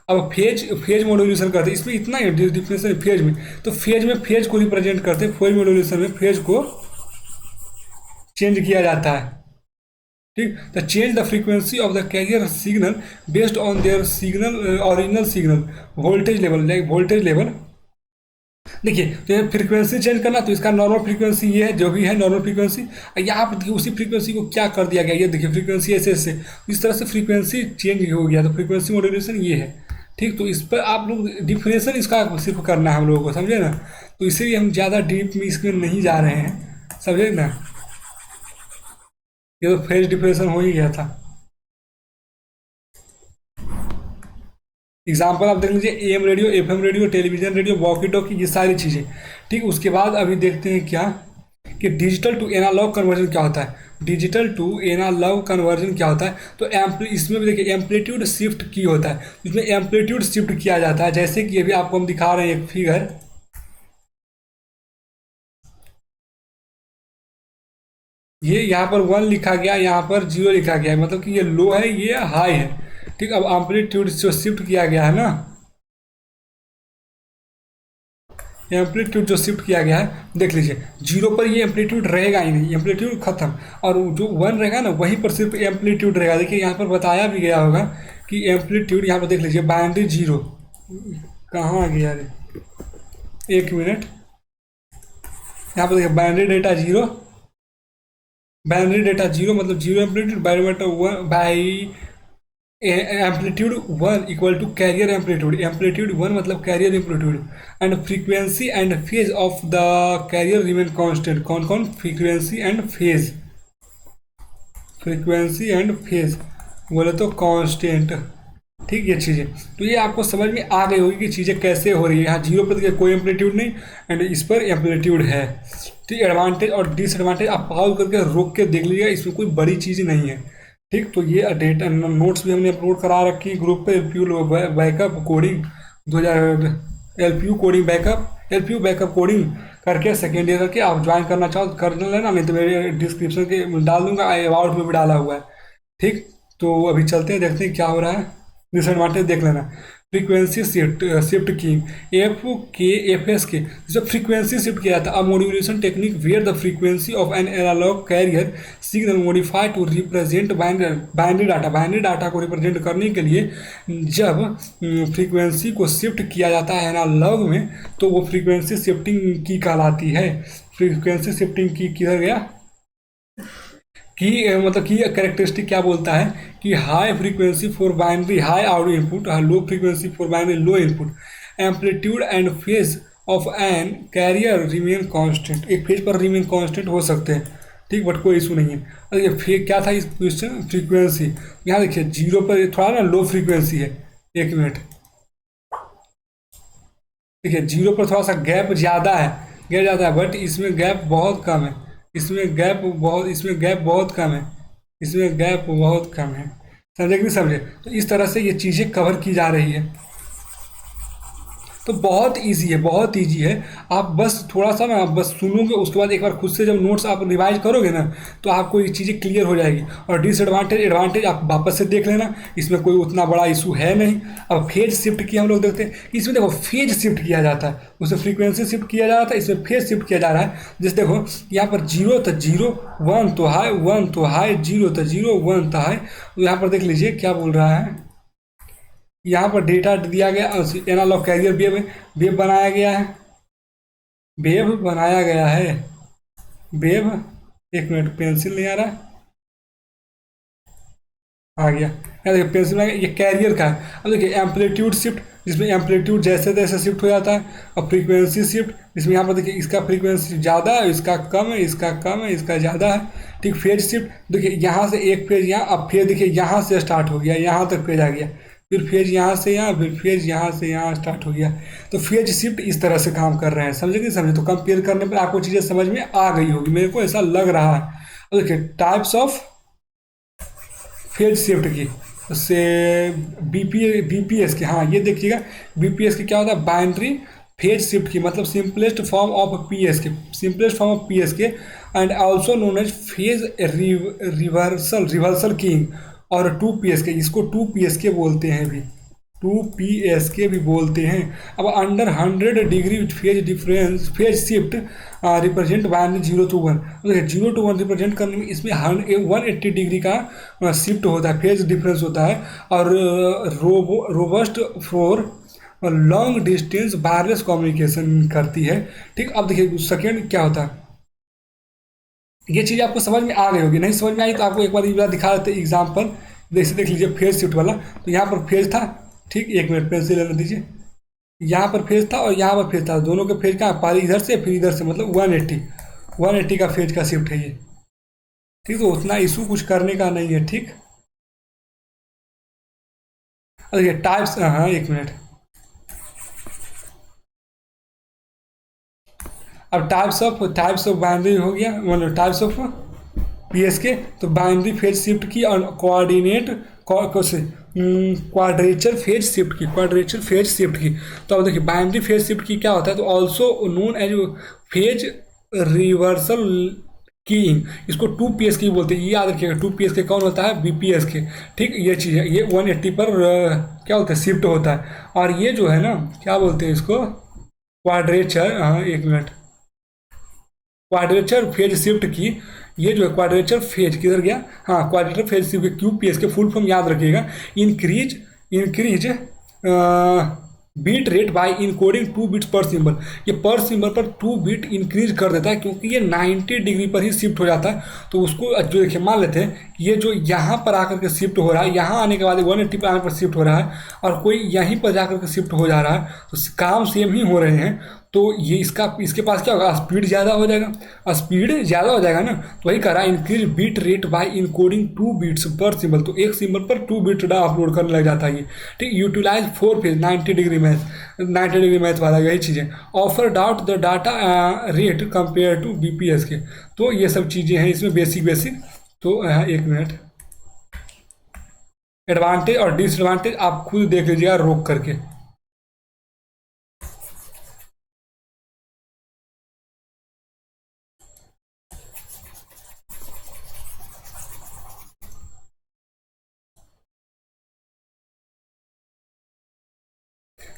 अब फेज मॉड्यूलेशन करते हैं, इसमें इतना डिफरेंस है फेज में, तो फेज में फेज को रिप्रेजेंट करते हैं, फेज मॉड्यूलेशन में फेज को चेंज किया जाता है। ठीक, the change the frequency of the carrier signal based on their signal original signal voltage level, like voltage level. देखिए तो ये फ्रीक्वेंसी चेंज करना, तो इसका नॉर्मल फ्रीक्वेंसी ये है, जो भी है नॉर्मल फ्रीक्वेंसी। यहाँ पर देखिए उसी फ्रीक्वेंसी को क्या कर दिया गया, ये देखिए फ्रीक्वेंसी ऐसे इस तरह से फ्रीक्वेंसी चेंज हो गया, तो फ्रीक्वेंसी मॉड्यूलेशन ये है। ठीक, तो इस पर आप लोग डिफरेंशियल इसका सिर्फ करना है हम लोगों को, समझे ना। तो इसीलिए हम ज़्यादा डीप में इसमें नहीं जा रहे हैं, समझे ना। ये तो फेज डिफरेंशियल हो ही गया था। एग्जाम्पल आप देख लीजिए, AM radio, FM radio, television radio, walkie talkie, ये सारी चीज़ें। ठीक, उसके बाद अभी देखते हैं क्या कि डिजिटल टू एनालॉग कन्वर्जन क्या होता है। डिजिटल टू एनालॉग कन्वर्जन क्या होता है, तो इसमें भी देखिए एम्पलीट्यूड शिफ्ट की होता है, इसमें एम्पलीट्यूड शिफ्ट किया जाता है। जैसे कि अभी आपको हम दिखा रहे हैं एक फिगर, ये यहाँ पर 1 लिखा गया, यहाँ पर 0 लिखा गया है, मतलब कि ये लो है, ये हाई है। ठीक, अब एम्पलीट्यूड जो शिफ्ट किया गया है ना, एम्पलीट्यूड जो शिफ्ट किया गया है, देख लीजिए 0 पर ये एम्पलीट्यूड रहेगा ही नहीं, एम्पलीट्यूड खत्म, और जो 1 रहेगा ना वहीं पर सिर्फ एम्पलीट्यूड रहेगा। देखिए यहाँ पर बताया भी गया होगा कि एम्पलीट्यूड, यहाँ पर देख लीजिए बाइनरी 0, कहाँ आ गया अरे, एक मिनट, यहाँ पर देखिए बाइनरी डेटा 0, बाइनरी डेटा 0 मतलब 0 amplitude, by amplitude 1 equal to carrier amplitude, amplitude 1 मतलब carrier amplitude, and frequency and phase of the carrier remain constant. कौन कौन, frequency and phase, frequency and phase बोले तो कांस्टेंट। ठीक, ये चीज़ें तो ये आपको समझ में आ गई होगी कि चीज़ें कैसे हो रही है। यहाँ 0 पर कोई एम्पलीट्यूड नहीं, एंड इस पर एम्पलीट्यूड है। ठीक, एडवांटेज और डिसएडवांटेज आप पॉज करके रोक के देख लीजिएगा, इसमें कोई बड़ी चीज़ नहीं है। ठीक, तो ये डेटा नोट्स भी हमने अपलोड करा रखी ग्रुप पे, LPU backup coding 2000, LPU backup coding करके सेकेंड ईयर करके आप ज्वाइन करना चाहो तो कर लेना, नहीं तो मेरे डिस्क्रिप्शन के डाल दूंगा, अबाउट में भी डाला हुआ है। ठीक, तो अभी चलते हैं, देखते हैं क्या हो रहा है। डिसएडवांटेज देख लेना, फ्रीक्वेंसी शिफ्ट की, FS के जब फ्रीक्वेंसी शिफ्ट किया था, a modulation technique where the frequency of an analogue carrier signal modified to represent binary data, binary data को रिप्रेजेंट करने के लिए जब फ्रीक्वेंसी को शिफ्ट किया जाता है एनालॉग में, तो वो फ्रीक्वेंसी शिफ्टिंग की कहलाती है। फ्रीक्वेंसी शिफ्टिंग की किधर गया की, मतलब की कैरेक्टरिस्टिक क्या बोलता है कि high frequency for binary high out input, low frequency for binary low input, amplitude and phase of an carrier remain constant. एक फेज पर रिमेन कांस्टेंट हो सकते हैं, ठीक, बट कोई इशू नहीं है। और ये फेज क्या था इस क्वेश्चन, फ्रीक्वेंसी, यहाँ देखिए 0 पर थोड़ा ना लो फ्रीक्वेंसी है, एक मिनट, देखिए 0 पर थोड़ा सा गैप ज़्यादा है, बट इसमें गैप बहुत कम है, इसमें गैप बहुत कम है, समझे कि नहीं समझे। तो इस तरह से ये चीज़ें कवर की जा रही है। तो बहुत इजी है, बहुत इजी है। आप बस थोड़ा सा ना, आप बस सुनोगे, उसके बाद एक बार खुद से जब नोट्स आप रिवाइज करोगे ना, तो आपको ये चीज़ें क्लियर हो जाएगी। और डिसएडवांटेज एडवांटेज आप वापस से देख लेना, इसमें कोई उतना बड़ा इशू है नहीं। अब फेज शिफ्ट की हम लोग देखते हैं, इसमें देखो फेज शिफ्ट किया जाता है, उसमें फ्रीक्वेंसी शिफ्ट किया जा रहा था, इसमें फेज शिफ्ट किया जा रहा है। जैसे देखो यहाँ पर जीरो तो जीरो, वन तो हाई, वन तो हाई, जीरो तो जीरो, वन तो हाई। तो यहाँ पर देख लीजिए क्या बोल रहा है, यहाँ पर डेटा दिया गया, एनालॉग कैरियर वेव, वेव बनाया गया है, वेव बनाया गया है, वेव। एक मिनट, पेंसिल नहीं आ रहा है, आ गया। यहाँ देखिए पेंसिल में ये कैरियर का है। अब देखिए एम्पलीट्यूड शिफ्ट, जिसमें एम्पलीट्यूड जैसे तैसे शिफ्ट हो जाता है। और फ्रीक्वेंसी शिफ्ट, जिसमें यहाँ पर देखिए इसका फ्रीक्वेंसी ज़्यादा है, इसका कम है, इसका कम है, इसका ज़्यादा है। ठीक, फेज शिफ्ट देखिए यहाँ से एक फेज यहाँ, अब फेज देखिए यहाँ से स्टार्ट हो गया, यहाँ तक फेज आ गया, फिर फेज यहाँ से यहाँ, फिर फेज यहाँ से यहाँ स्टार्ट हो गया। तो फेज शिफ्ट इस तरह से काम कर रहे हैं, समझे कि समझे। तो कंपेयर करने पर आपको चीज़ें समझ में आ गई होगी, मेरे को ऐसा लग रहा है। और देखिए टाइप्स ऑफ फेज शिफ्ट की से बीपीएस की, हाँ ये देखिएगा, बीपीएस की क्या होता है, बाइनरी फेज शिफ्ट की, मतलब simplest form of PS K, simplest form of PS K, and also known as phase reversal, reversal keying, और 2 पीएस के, इसको 2 पीएस के बोलते हैं भी, 2 पीएस के भी बोलते हैं। अब under 100 degree phase difference, phase shift represent binary 0 to 1। देखिए 0 to 1 रिप्रेजेंट करने में इसमें 180 डिग्री का शिफ्ट होता है, फेज डिफरेंस होता है। और robust for long distance wireless communication करती है। ठीक, अब देखिए सेकेंड क्या होता है, ये चीज़ आपको समझ में आ गई होगी। नहीं समझ में आई तो आपको एक बार ये दिखा देते एग्जाम्पल, जैसे देख लीजिए फेज शिफ्ट वाला। तो यहाँ पर फेज था, ठीक, एक मिनट पेंसिल लेने दीजिए, यहाँ पर फेज था और यहाँ पर फेज था, दोनों के फेज कहाँ, पहले इधर से फिर इधर से, मतलब 180 का फेज का शिफ्ट है ये। ठीक, तो उतना इशू कुछ करने का नहीं है। ठीक, देखिए टाइप्स, हाँ एक मिनट, अब टाइप्स ऑफ बाइनरी हो गया, मतलब टाइप्स ऑफ पीएस के। तो बाइनरी फेज शिफ्ट की और कोऑर्डिनेट क्वाड्रेचर फेज शिफ्ट की, क्वाड्रेचर फेज शिफ्ट की। तो अब देखिए बाइनरी फेज शिफ्ट की क्या होता है, तो also known as phase reversal keying, इसको 2 पीएस की बोलते हैं, ये याद रखिएगा। 2 पीएस के कौन होता है, बीपीएस के। ठीक, ये चीज़ है, ये 180 पर क्या होता है, शिफ्ट होता है। और ये जो है ना, क्या बोलते हैं इसको, क्वाड्रेचर, हाँ एक मिनट, क्वाड्रेचर फेज शिफ्ट की, ये जो है क्वाड्रेचर फेज किधर गया, हाँ क्वाड्रेचर फेज शिफ्ट QPS के फुल फॉर्म याद रखिएगा, increase bit rate by encoding 2 bits per symbol. ये पर सिंबल पर 2 बिट इंक्रीज कर देता है, क्योंकि ये 90 डिग्री पर ही शिफ्ट हो जाता है। तो उसको जो देखिए मान लेते हैं कि ये जो यहाँ पर आकर के शिफ्ट हो रहा है, यहाँ आने के बाद 180 पर आने पर शिफ्ट हो रहा है, और कोई यहीं पर जाकर के शिफ्ट हो जा रहा है, तो काम सेम ही हो रहे हैं। तो ये इसके पास क्या होगा, स्पीड ज़्यादा हो जाएगा, और स्पीड ज़्यादा हो जाएगा ना, तो वही कह रहा है increase bit rate by encoding 2 bits per symbol. तो एक सिंबल पर 2 बिट अपलोड करने लग जाता है ये। ठीक, यूटिलाइज 4 फेज 90 डिग्री मैथ वाला, यही चीज़ें। ऑफर डाउट the data rate compare to BPS K. तो ये सब चीज़ें हैं इसमें बेसिक। तो एक मिनट, एडवांटेज और डिसएडवांटेज आप खुद देख लीजिएगा रोक करके।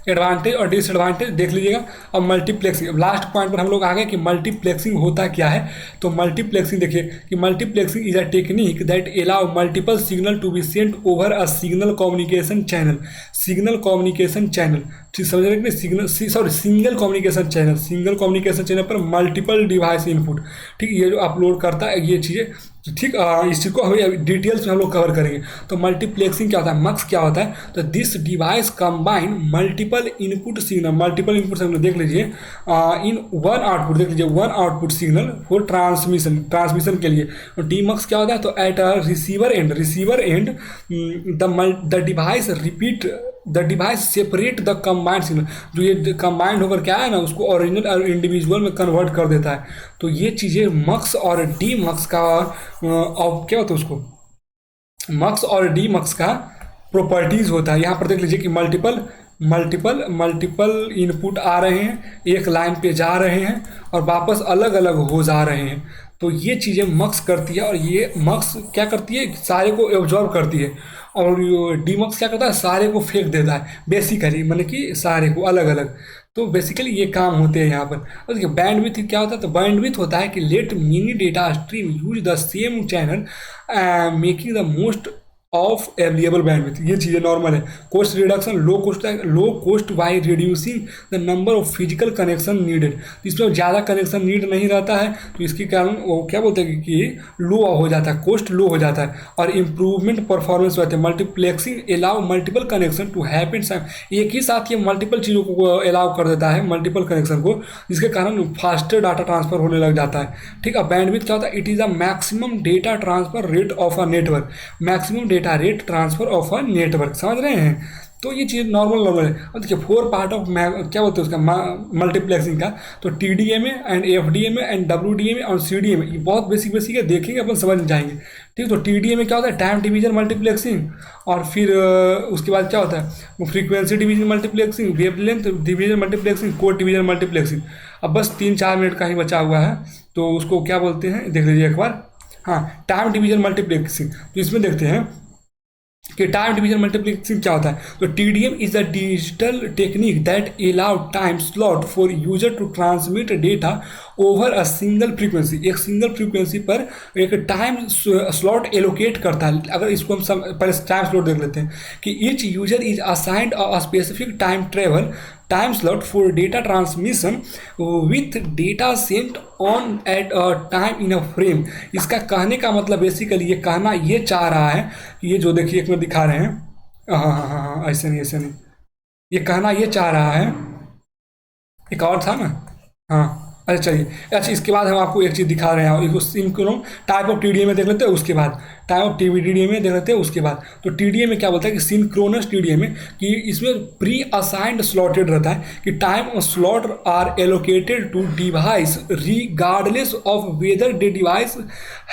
एडवांटेज और डिसएडवांटेज देख लीजिएगा। अब मल्टीप्लेक्सिंग, अब लास्ट पॉइंट पर हम लोग आ गए कि मल्टीप्लेक्सिंग होता क्या है। तो मल्टीप्लेक्सिंग देखिए कि multiplexing is a technique that allow multiple signal to be sent over a signal communication channel. Signal communication channel, ठीक समझ रहे हैं, signal single communication channel, single communication channel पर मल्टीपल डिवाइस इनपुट। ठीक, ये जो अपलोड करता है ये चीज़ें, ठीक, इस चीज़ को हमें डिटेल्स में हम लोग कवर करेंगे। तो मल्टीप्लेक्सिंग क्या होता है, मक्स क्या होता है, तो this device combine multiple input signal देख लीजिए इन वन आउटपुट, देख लीजिए one output signal for transmission के लिए। तो डीमक्स क्या होता है, तो at a receiver and the device separate the combined signal. जो ये कंबाइंड होकर क्या है ना, उसको ओरिजिनल और इंडिविजुअल में कन्वर्ट कर देता है। तो ये चीज़ें मक्स और डी मक्स का क्या होता है, उसको मक्स और डी मक्स का प्रॉपर्टीज होता है। यहाँ पर देख लीजिए कि मल्टीपल मल्टीपल इनपुट आ रहे हैं, एक लाइन पे जा रहे हैं और वापस अलग अलग हो जा रहे हैं। तो ये चीज़ें मक्स करती है, और ये मक्स क्या करती है, सारे को एब्जॉर्ब करती है, और डीमक्स क्या करता है, सारे को फेंक देता है बेसिकली, मतलब कि सारे को अलग अलग। तो बेसिकली ये काम होते हैं यहाँ पर। और देखिए बैंडविड्थ क्या होता है, तो बैंडविड्थ होता है कि let many data stream use the same channel making the most of available bandwidth. ये चीज़ें नॉर्मल है। Cost reduction, low cost by reducing the number of physical connection needed. तो इसमें ज़्यादा कनेक्शन नीड नहीं रहता है, तो इसके कारण वो क्या बोलते हैं कि लो हो जाता है, कोस्ट लो हो जाता है, और इम्प्रूवमेंट परफॉर्मेंस रहते हैं। Multiplexing allow multiple connection to happen, एक ही साथ ये मल्टीपल चीज़ों को अलाउ कर देता है, मल्टीपल कनेक्शन को, जिसके कारण फास्टर डाटा ट्रांसफर होने लग जाता है। ठीक है, बैंडविड्थ क्या होता है, it is a maximum data transfer rate of a network, maximum data rate transfer of a network, समझ रहे हैं। तो ये चीज़ नॉर्मल है। और देखिए 4 पार्ट ऑफ क्या बोलते हैं उसका मल्टीप्लेक्सिंग का, तो TDMA and FDMA and WDMA और CDMA, ये बहुत बेसिक है, देखेंगे अपन समझ जाएंगे। ठीक, तो TDMA क्या होता है, टाइम डिवीजन मल्टीप्लेक्सिंग, और फिर उसके बाद क्या होता है, frequency division multiplexing, wavelength division multiplexing, code division multiplexing. अब बस 3-4 मिनट का ही बचा हुआ है, तो उसको क्या बोलते हैं देख लीजिए एक बार। हाँ, टाइम डिवीजन मल्टीप्लेक्सिंग, तो इसमें देखते हैं कि टाइम डिवीजन मल्टीप्लेक्सिंग क्या होता है। तो TDM is a digital technique that allow time slot for user to transmit data over a single frequency. एक सिंगल फ्रीक्वेंसी पर एक टाइम स्लॉट एलोकेट करता है। अगर इसको हम पहले टाइम स्लॉट देख लेते हैं कि each user is assigned a specific time slot for data transmission with data sent on at a time in a frame। इसका कहने का मतलब बेसिकली ये कहना ये चाह रहा है कि ये जो देखिए एक में दिखा रहे हैं, हाँ, ऐसे नहीं, ये कहना ये चाह रहा है, एक और था ना, हाँ, अच्छा चलिए। अच्छा, इसके बाद हम आपको एक चीज़ दिखा रहे हैं, इसको सिंक्रोन टाइप ऑफ TDMA में देख लेते हैं, उसके बाद टाइप ऑफ TDMA में देख लेते हैं, उसके बाद। तो TDMA में क्या बोलता है कि सिंक्रोनस TDMA, कि इसमें प्री असाइंड स्लॉटेड रहता है कि time slot are allocated to device regardless of whether they device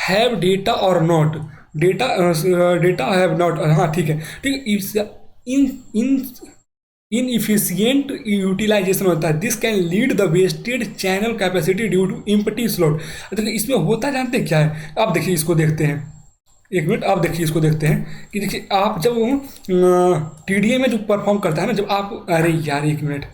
have data और नॉट, डेटा हैव नॉट, हाँ ठीक है, इन इनइफिशियंट यूटिलाइजेशन होता है। This can lead the wasted channel capacity due to empty slot. देखिए इसमें होता जानते क्या है, अब देखिए इसको देखते हैं, एक मिनट, अब देखिए इसको देखते हैं कि देखिए आप जब TDA में जो परफॉर्म करता है ना, जब आप, अरे यार एक मिनट,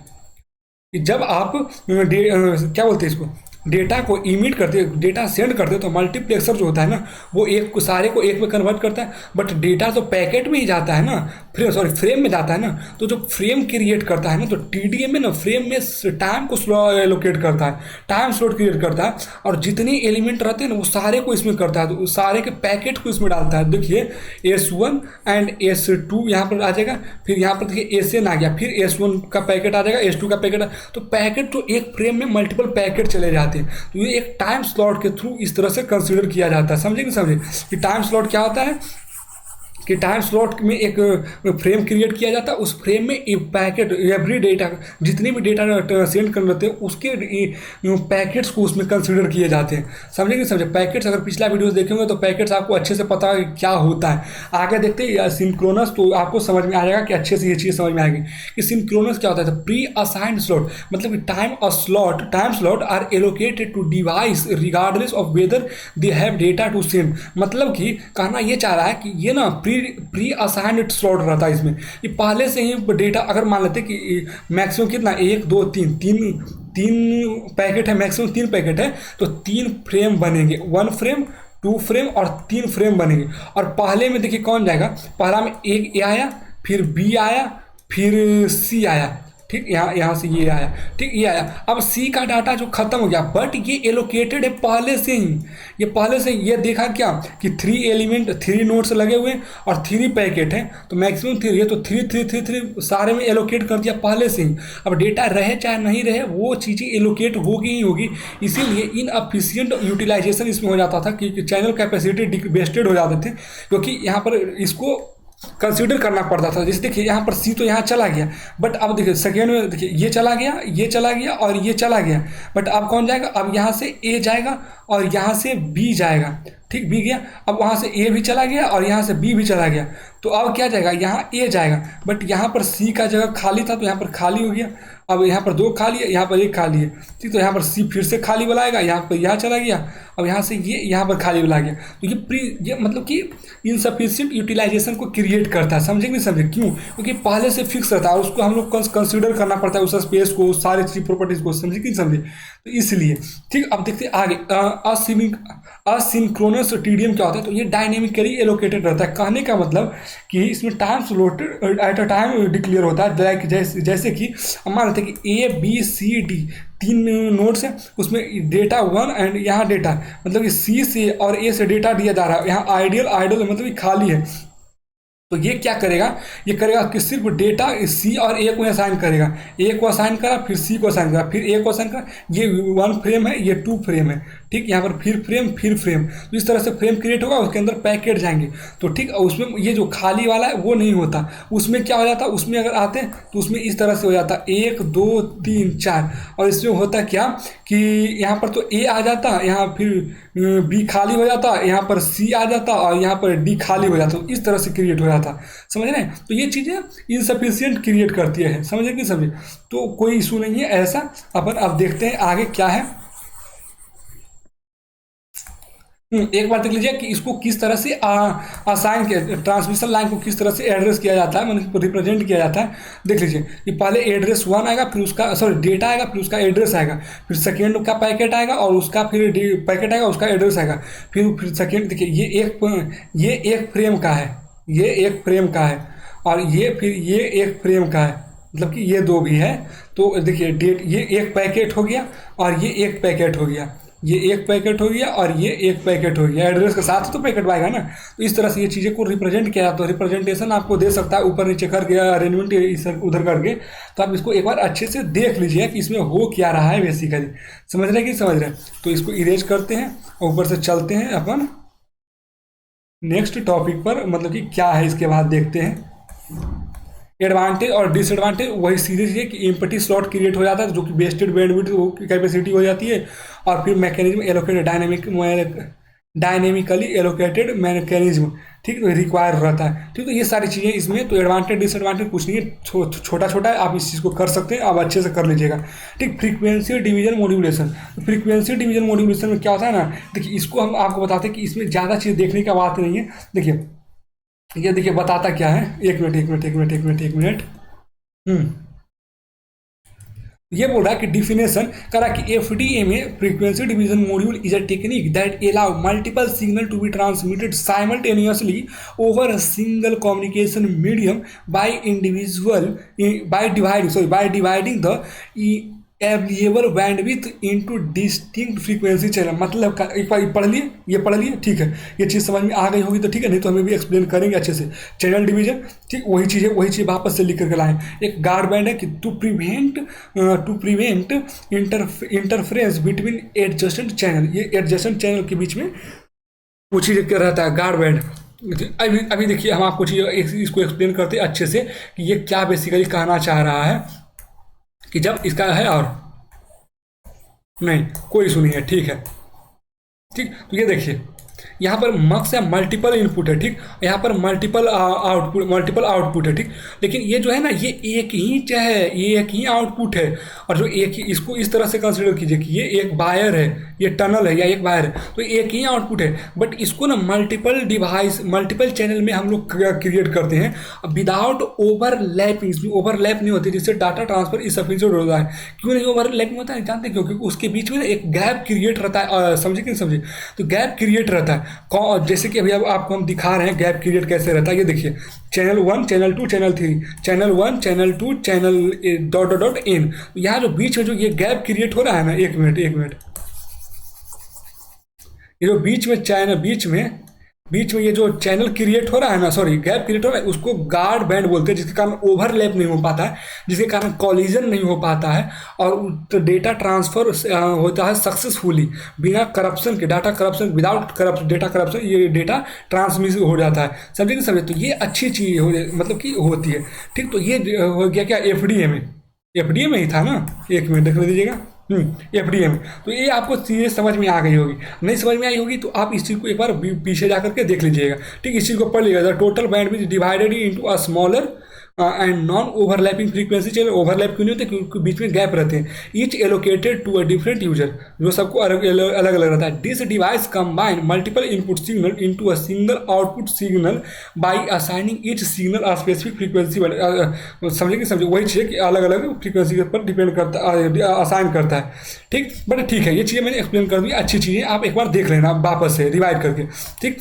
जब आप क्या बोलते हैं इसको, डेटा को इमिट करते, डेटा सेंड करते, तो मल्टीप्लेक्सर जो होता है ना, वो एक को सारे को एक में कन्वर्ट करता है, बट डेटा तो पैकेट में ही जाता है ना, फ्रेम में जाता है ना। तो जो फ्रेम क्रिएट करता है ना, तो TDM में ना फ्रेम में टाइम को एलोकेट करता है, टाइम स्लॉट क्रिएट करता है, और जितने एलिमेंट रहते हैं ना वो सारे को इसमें करता है, तो सारे के पैकेट को इसमें डालता है। देखिए S1 एंड S2 यहाँ पर आ जाएगा, फिर यहाँ पर देखिए SN आ गया, फिर S1 का पैकेट आ जाएगा, S2 का पैकेट, तो पैकेट तो एक फ्रेम में मल्टीपल पैकेट चले जाते हैं। तो ये एक टाइम स्लॉट के थ्रू इस तरह से कंसीडर किया जाता है, समझे कि समझे कि टाइम स्लॉट क्या होता है, कि टाइम स्लॉट में एक फ्रेम क्रिएट किया जाता है, उस फ्रेम में एक पैकेट, एवरी डेटा, जितने भी डेटा सेंड कर लेते हैं उसके पैकेट्स को उसमें कंसीडर किए जाते हैं, समझे कि समझे। पैकेट्स अगर पिछला वीडियो देखेंगे तो पैकेट्स आपको अच्छे से पता है क्या होता है। आगे देखते हैं सिंक्रोनस, तो आपको समझ में आ जाएगा कि अच्छे से ये चीज़ समझ में आएगी कि सिंक्रोनस क्या होता है। तो प्री असाइंड स्लॉट मतलब कि time slot are allocated to device regardless of whether they have data to send. मतलब कि कहना ये चाह रहा है कि ये ना प्री असाइंड स्लॉट रहता है इसमें, ये पहले से ही डेटा, अगर मान लेते कि मैक्सिमम कितना 1 2 3 पैकेट है, मैक्सिमम 3 पैकेट है, तो 3 फ्रेम बनेंगे, 1 फ्रेम 2 फ्रेम और 3 फ्रेम बनेंगे। और पहले में देखिए कौन जाएगा, पहला में एक A आया, फिर B आया, फिर C आया, ठीक, यहाँ से ये आया, ठीक, ये आया। अब C का डाटा जो खत्म हो गया, बट ये एलोकेटेड है पहले से ही, ये देखा क्या कि 3 एलिमेंट 3 नोड्स लगे हुए हैं और 3 पैकेट हैं, तो मैक्सिमम 3 है, तो 3 सारे में एलोकेट कर दिया पहले से ही। अब डेटा रहे चाहे नहीं रहे, वो चीज़ें एलोकेट होगी ही होगी, इसीलिए इनएफिशिएंट यूटिलाइजेशन इसमें हो जाता था कि चैनल कैपेसिटी वेस्टेड हो जाते थे, क्योंकि यहाँ पर इसको कंसीडर करना पड़ता था। जैसे देखिए यहाँ पर C तो यहाँ चला गया, बट अब देखिए सेकेंड में देखिए ये चला गया और ये चला गया, बट अब कौन जाएगा, अब यहाँ से A जाएगा और यहाँ से B जाएगा, ठीक, बी गया। अब वहाँ से ए भी चला गया और यहाँ से बी भी चला गया, तो अब क्या जाएगा, यहाँ ए जाएगा, बट यहाँ पर सी का जगह खाली था तो यहाँ पर खाली हो गया। अब यहाँ पर 2 खाली है, यहाँ पर 1 खाली है, ठीक, तो यहाँ पर सी फिर से खाली वाला आएगा, यहाँ पर यहाँ चला गया। अब यहाँ से ये यहाँ पर खाली वाला आ गया, तो ये मतलब कि इनसफिशिएंट यूटिलाइजेशन को क्रिएट करता है। समझे कि नहीं समझे? क्यों? क्योंकि पहले से फिक्स रहता है और उसको हम लोग कंसिडर करना पड़ता है, उस स्पेस को, सारी चीज प्रॉपर्टीज को। समझे कि नहीं समझे? तो इसलिए ठीक, अब देखते हैं आगे। असिंक्रोनस टीडीएम क्या होता है? तो ये डायनेमिकली एलोकेटेड रहता है। कहने का मतलब कि इसमें time slot at a time declare होता है। लाइक जैसे कि मान लेते हैं कि A B C D 3 nodes हैं, उसमें डेटा 1 एंड यहाँ डेटा, मतलब कि सी से और ए से डेटा दिया जा रहा है। यहाँ आइडियल मतलब कि खाली है, तो ये क्या करेगा, ये करेगा कि सिर्फ डेटा सी और ए को असाइन करेगा। ए को असाइन करा, फिर सी को असाइन करा, फिर ए को असाइन करा। ये 1 फ्रेम है, ये 2 फ्रेम है, ठीक। यहाँ पर फिर फ्रेम, तो इस तरह से फ्रेम क्रिएट होगा, उसके अंदर पैकेट जाएंगे, तो ठीक। उसमें ये जो खाली वाला है वो नहीं होता, उसमें क्या हो जाता, उसमें अगर आते हैं तो उसमें इस तरह से हो जाता 1 2 3 4। और इसमें होता क्या कि यहाँ पर तो ए आ जाता, यहाँ फिर बी खाली हो जाता, यहाँ पर सी आ जाता और यहाँ पर डी खाली हो जाता, तो इस तरह से क्रिएट हो जाता। समझ रहे हैं? तो ये चीज़ें इनसफिशिएंट क्रिएट करती है। समझे कि समझे? तो कोई इशू नहीं है ऐसा। अपन अब देखते हैं आगे क्या है। एक बार देख लीजिए कि इसको किस तरह से असाइन किया, ट्रांसमिशन लाइन को किस तरह से एड्रेस किया जाता है, मतलब रिप्रेजेंट किया जाता है। देख लीजिए कि पहले एड्रेस 1 आएगा, फिर उसका डेटा आएगा, फिर उसका एड्रेस आएगा, फिर सेकेंड का पैकेट आएगा और उसका फिर पैकेट आएगा, उसका एड्रेस आएगा, फिर सेकेंड। देखिए ये एक फ्रेम का है, ये एक फ्रेम का है, और ये फिर ये एक फ्रेम का है, मतलब कि ये 2 भी है। तो देखिए ये एक पैकेट हो गया और ये एक पैकेट हो गया, ये एक पैकेट हो गया और ये एक पैकेट हो गया। एड्रेस के साथ तो पैकेट आएगा ना। तो इस तरह से ये चीज़ें को रिप्रेजेंट किया जाता है। रिप्रेजेंटेशन आपको दे सकता है ऊपर नीचे करके, अरेंजमेंट उधर करके। तो आप इसको एक बार अच्छे से देख लीजिए कि इसमें हो क्या रहा है बेसिकली। समझ रहे हैं कि समझ रहे हैं? तो इसको इरेज करते हैं और ऊपर से चलते हैं अपन नेक्स्ट टॉपिक पर, मतलब कि क्या है इसके बाद देखते हैं। एडवांटेज और डिसएडवांटेज वही सीधे है कि एम्प्टी स्लॉट क्रिएट हो जाता है, जो कि वेस्टेड बैंडविड्थ कैपेसिटी हो जाती है। और फिर mechanism allocated dynamically allocated mechanism, ठीक, तो रिक्वायर रहता है, ठीक। तो ये सारी चीज़ें इसमें। तो एडवांटेज डिसएडवांटेज कुछ नहीं है, छोटा छोटा है, आप इस चीज़ को कर सकते हैं, आप अच्छे से कर लीजिएगा, ठीक। Frequency division modulation, frequency division modulation में क्या होता है ना, देखिए इसको हम आपको बताते हैं कि इसमें ज़्यादा चीज़ देखने का बात नहीं है। देखिए ये देखिए बताता क्या है, एक मिनट। ये बोल रहा है कि डिफिनेशन करा कि FDMA frequency division module is a technique that allow multiple signal to be transmitted simultaneously over a single communication medium by dividing the available bandwidth into distinct frequency channel. मतलब एक बार पढ़ लिए, ठीक है, ये चीज़ समझ में आ गई होगी तो ठीक है, नहीं तो हमें भी एक्सप्लेन करेंगे अच्छे से। चैनल डिवीजन, ठीक, वही चीज़ वापस से लिख करके लाएं। एक गार्ड बैंड है कि to prevent interference between adjacent channel, ये एडजस्टेंट चैनल के बीच में वो चीज़ क्या रहता है, गार्ड बैंड। अभी देखिए हम आपको चीज़ इसको एक्सप्लेन करते हैं अच्छे से कि ये क्या बेसिकली कहना चाह रहा है, कि जब इसका है और नहीं कोई इशू नहीं है, ठीक है, ठीक। तो ये देखिए यहाँ पर मक्स या मल्टीपल इनपुट है, ठीक, यहाँ पर मल्टीपल आउटपुट है, ठीक। लेकिन ये जो है ना, ये एक ही आउटपुट है। और जो एक ही, इसको इस तरह से कंसिडर कीजिए कि ये एक वायर है, ये टनल है या एक वायर है, तो एक ही आउटपुट है। बट इसको ना मल्टीपल चैनल में हम लोग क्रिएट करते हैं विदाउट ओवरलैपिंग। इसमें ओवरलैप नहीं होती, जिससे डाटा ट्रांसफर इनसफिशिएंट होता है। क्यों नहीं ओवरलैपिंग होता है जानते हैं? क्योंकि उसके बीच में ना एक गैप क्रिएट रहता है। समझे कि नहीं समझे? तो गैप क्रिएट रहता है, जैसे कि अभी अब आपको हम दिखा रहे हैं गैप क्रिएट कैसे रहता है। ये देखिए channel 1 channel 2 channel 3 channel 1 channel 2 channel dot in. यहाँ जो बीच में जो ये गैप क्रिएट हो रहा है ना, एक मिनट, ये जो बीच में ये जो चैनल क्रिएट हो रहा है ना, गैप क्रिएट हो रहा है, उसको गार्ड बैंड बोलते हैं, जिसके कारण ओवरलैप नहीं हो पाता है, जिसके कारण कॉलिजन नहीं हो पाता है, और डेटा ट्रांसफर होता है सक्सेसफुली बिना करप्शन के। Data corruption, without data corruption ये डेटा ट्रांसमिशन हो जाता है। समझे कि समझे? तो ये अच्छी चीज़ मतलब कि होती है, ठीक। तो ये हो गया क्या, एफडीएमए ही था ना, एक मिनट देख लीजिएगा। एफडीएम। तो ये आपको चीज़ें समझ में आ गई होगी। नहीं समझ में आई होगी तो आप इस चीज़ को एक बार पीछे जा करके देख लीजिएगा। ठीक, इस चीज़ को पढ़ लीजिएगा। The total bandwidth divided into a smaller and non overlapping frequency channel. Overlap क्यों नहीं होते? क्योंकि बीच में गैप रहते हैं। Each allocated to a different user, जो सबको अलग अलग रहता है। This device combine multiple input signal into a single output signal by assigning each signal a specific frequency. समझे कि समझे? वही चीज़ कि अलग अलग फ्रीक्वेंसी के ऊपर डिपेंड करता, असाइन करता है। ठीक, बट ठीक है, ये चीज़ें मैंने एक्सप्लेन कर दी, अच्छी चीज़ें आप एक बार देख लेना वापस से रिवाइड करके। ठीक,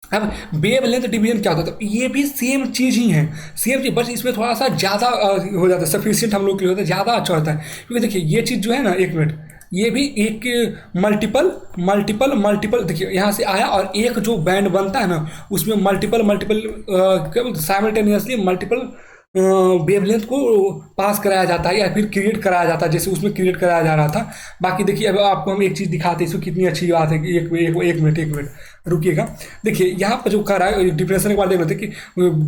अब वेवलेंथ डिवीजन क्या होता है? तो ये भी सेम चीज़ ही है, सेम चीज़, बस इसमें थोड़ा सा ज़्यादा हो जाता है, सफिशियंट हम लोग के लिए होता है, ज़्यादा अच्छा होता है। क्योंकि देखिए ये चीज़ जो है ना, एक मिनट, ये भी एक मल्टीपल मल्टीपल मल्टीपल, देखिए यहाँ से आया और एक जो बैंड बनता है ना, उसमें मल्टीपल मल्टीपल क्या बोलते हैं, साइमल्टेनियसली मल्टीपल वेवलेंथ को पास कराया जाता है या फिर क्रिएट कराया जाता है, जैसे उसमें क्रिएट कराया जा रहा था। बाकी देखिए अब आपको हम एक चीज़ दिखाते हैं, इसको कितनी अच्छी बात है कि एक मिनट रुकिएगा। देखिए यहाँ पर जो कर रहा है डिफरेंशियल के बारे में देखते कि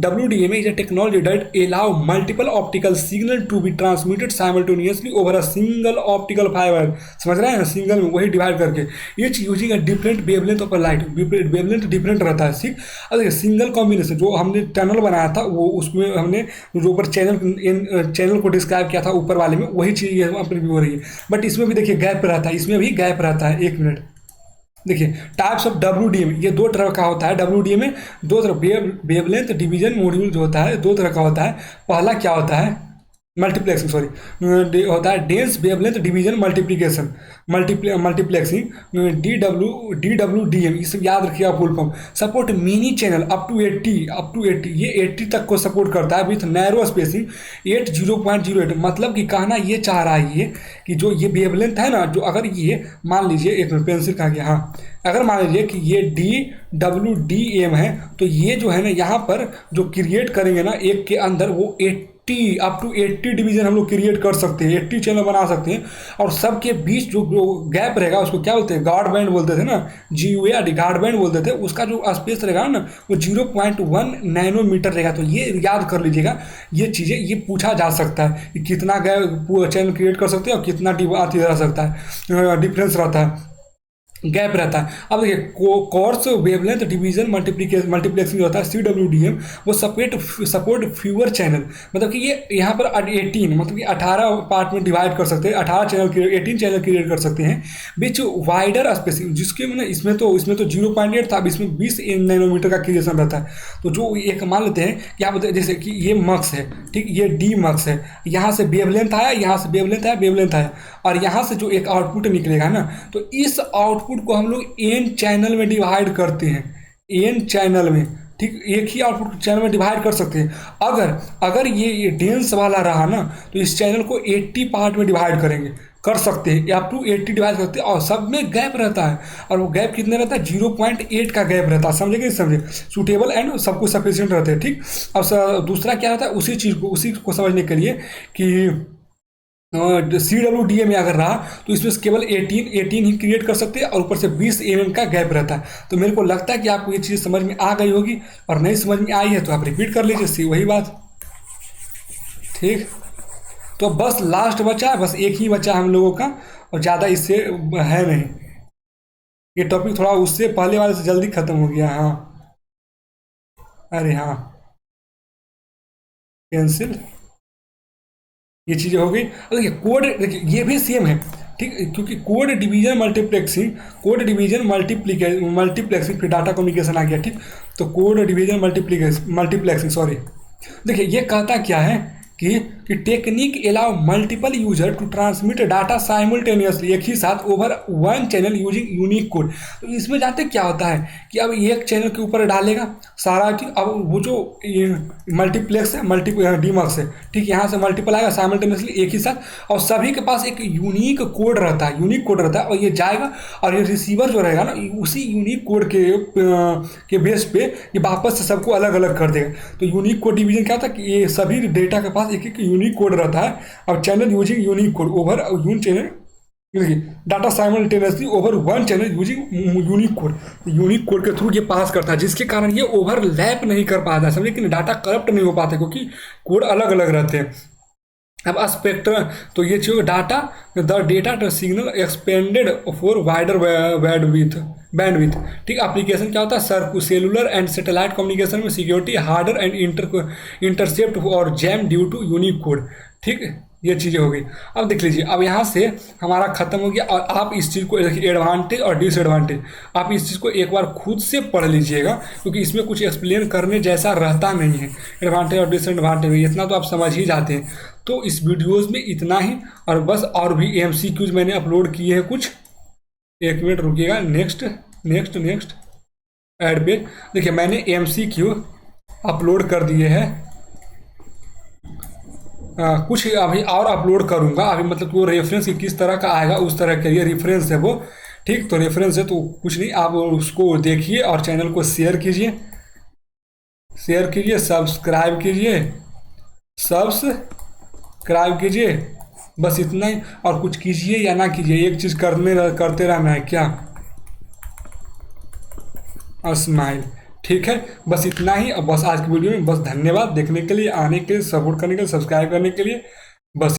WDMA is a technology that allow multiple optical signal to be transmitted simultaneously over a single optical fibre. समझ रहे हैं ना, सिंगल में वही डिवाइड करके, each using a different wavelength of light. Wavelength different रहता है। ठीक, अब देखिए सिंगल कॉम्बिनेशन जो हमने टनल बनाया था, वो उसमें हमने जो ऊपर चैनल को डिस्क्राइब किया था ऊपर वाले में, वही चीज़ अपनी हो रही है। बट इसमें भी देखिए गैप रहता है, इसमें भी गैप रहता है। एक मिनट देखिए, टाइप्स ऑफ WDM, ये दो तरह का होता है। WDM में दो तरह, वेवलेंथ डिवीजन मॉड्यूल जो होता है दो तरह का होता है। पहला क्या होता है? मल्टीप्लेक्सिंग, सॉरी, होता है dense wavelength division multiplication, multiplexing, DWDM, ये सब याद रखिएगा full form. Support mini channel up to 80, ये 80 तक को सपोर्ट करता है विथ नैरो स्पेसिंग 80.08। मतलब कि कहना ये चाह रहा है ये कि जो ये वेवलेंथ है ना, जो अगर ये मान लीजिए, एक मिनट पेंसिल कहाँ गया, हाँ, अगर मान लीजिए कि ये DWDM है, तो ये जो है ना यहाँ पर जो क्रिएट करेंगे ना एक के अंदर, वो 80 अप टू 80 डिवीजन हम लोग क्रिएट कर सकते हैं, 80 चैनल बना सकते हैं। और सबके बीच जो गैप रहेगा उसको क्या बोलते हैं? गार्ड बैंड बोलते थे ना, GUARD, गार्ड बैंड बोलते थे। उसका जो स्पेस रहेगा ना, वो 0.1 नैनोमीटर रहेगा। तो ये याद कर लीजिएगा, ये चीज़ें ये पूछा जा सकता है कि कितना गैप चैनल क्रिएट कर सकते हैं और कितना रह सकता है, डिफरेंस रहता है, गैप रहता है। अब देखिए कोर्स वेवलेंथ डिवीजन मल्टीप्लेक्सिंग होता है CWDM, वो सपोर्ट फ्यूअर चैनल। मतलब कि ये यहाँ पर 18, मतलब कि 18 पार्ट में डिवाइड कर सकते हैं, 18 चैनल क्रिएट कर सकते हैं विच वाइडर स्पेसिंग, जिसके मतलब इसमें तो 0.8 था, अब इसमें 20 नैनोमीटर का क्रिएशन रहता है। तो जो एक मान लेते हैं क्या बोलते हैं, जैसे कि ये मक्स है, ठीक, ये D मक्स है, यहाँ से वेवलेंथ आया, यहाँ से वेवलेंथ आया, और यहाँ से जो एक आउटपुट निकलेगा ना, तो इस आउटपुट को हम लोग N चैनल में डिवाइड करते हैं, N चैनल में। ठीक, एक ही आउटपुट चैनल में डिवाइड कर सकते हैं। अगर ये डेंस वाला रहा ना, तो इस चैनल को 80 पार्ट में डिवाइड कर सकते हैं, अप टू 80 डिवाइड करते हैं। और सब में गैप रहता है, और वो गैप कितने रहता है? 0.8 का गैप रहता है। समझे कि नहीं समझे? सूटेबल एंड सब कुछ सफिशिएंट रहते हैं। ठीक, अब दूसरा क्या रहता है, उसी को समझने के लिए कि CWDA में अगर रहा तो इसमें केवल 18 ही क्रिएट कर सकते हैं, और ऊपर से 20 mm का गैप रहता है। तो मेरे को लगता है कि आपको ये चीज़ समझ में आ गई होगी, और नहीं समझ में आई है तो आप रिपीट कर लीजिए, वही बात। ठीक, तो बस लास्ट बचा, बस एक ही बचा हम लोगों का, और ज़्यादा इससे है नहीं। ये टॉपिक थोड़ा उससे पहले वाले से जल्दी खत्म हो गया। हाँ, अरे हाँ, पेंसिल, ये चीज़ें हो गई। और देखिए कोड, देखिए ये भी सेम है। ठीक, क्योंकि कोड डिवीजन मल्टीप्लेक्सिंग फिर डाटा कम्युनिकेशन आ गया। ठीक, तो कोड डिवीजन मल्टीप्लेक्सिंग, सॉरी। देखिए ये कहता क्या है कि technique allow multiple user to transmit data simultaneously, एक ही साथ over one channel using unique code. तो इसमें जानते क्या होता है कि अब एक चैनल के ऊपर डालेगा सारा, ठीक, अब वो जो मल्टीप्लेक्स है, डीमक्स है, ठीक, यहाँ से मल्टीपल आएगा साइमल्टेनियसली एक ही साथ, और सभी के पास एक यूनिक कोड रहता है, और ये जाएगा, और ये रिसीवर जो रहेगा ना, उसी यूनिक कोड के बेस पे ये वापस से सबको अलग अलग कर देगा। तो यूनिक कोड डिवीजन क्या होता है कि ये सभी डेटा के पास एक यूनिक कोड रहता है। अब channel using unique code over one channel, data simultaneously over one channel using unique code, unique code के थ्रू ये पास करता है, जिसके कारण ये ओवरलैप नहीं कर पाता है। समझे कि डाटा करप्ट नहीं हो पाते, क्योंकि कोड अलग अलग रहते हैं। अब स्पेक्ट्रम, तो ये चीज़ data, the data to signal expanded for wider bandwidth. ठीक, एप्लीकेशन क्या होता है, sir cellular and satellite communication में सिक्योरिटी हार्डर एंड इंटरसेप्ट और jam due to unique code. ठीक, ये चीज़ें हो गई। अब देख लीजिए, अब यहाँ से हमारा खत्म हो गया। और आप इस चीज़ को देखिए, एडवांटेज और डिसएडवांटेज, आप इस चीज़ को एक बार खुद से पढ़ लीजिएगा, क्योंकि इसमें कुछ एक्सप्लेन करने जैसा रहता नहीं है। एडवांटेज और डिसएडवांटेज इतना तो आप समझ ही जाते हैं। तो इस वीडियोज़ में इतना ही, और बस और भी MCQs मैंने अपलोड किए हैं कुछ। एक मिनट रुकिएगा, नेक्स्ट नेक्स्ट नेक्स्ट ऐड पे देखिए, मैंने MCQ अपलोड कर दिए हैं। कुछ अभी और अपलोड करूंगा अभी, मतलब वो रेफरेंस किस तरह का आएगा उस तरह के लिए रेफरेंस है वो। ठीक, तो रेफरेंस है तो कुछ नहीं, आप उसको देखिए और चैनल को शेयर कीजिए, सब्सक्राइब कीजिए, बस इतना ही। और कुछ कीजिए या ना कीजिए, एक चीज़ करते रहना है, क्या, स्माइल। ठीक है, बस इतना ही। अब बस आज की वीडियो में बस धन्यवाद देखने के लिए, आने के लिए, सपोर्ट करने के लिए, सब्सक्राइब करने के लिए, बस।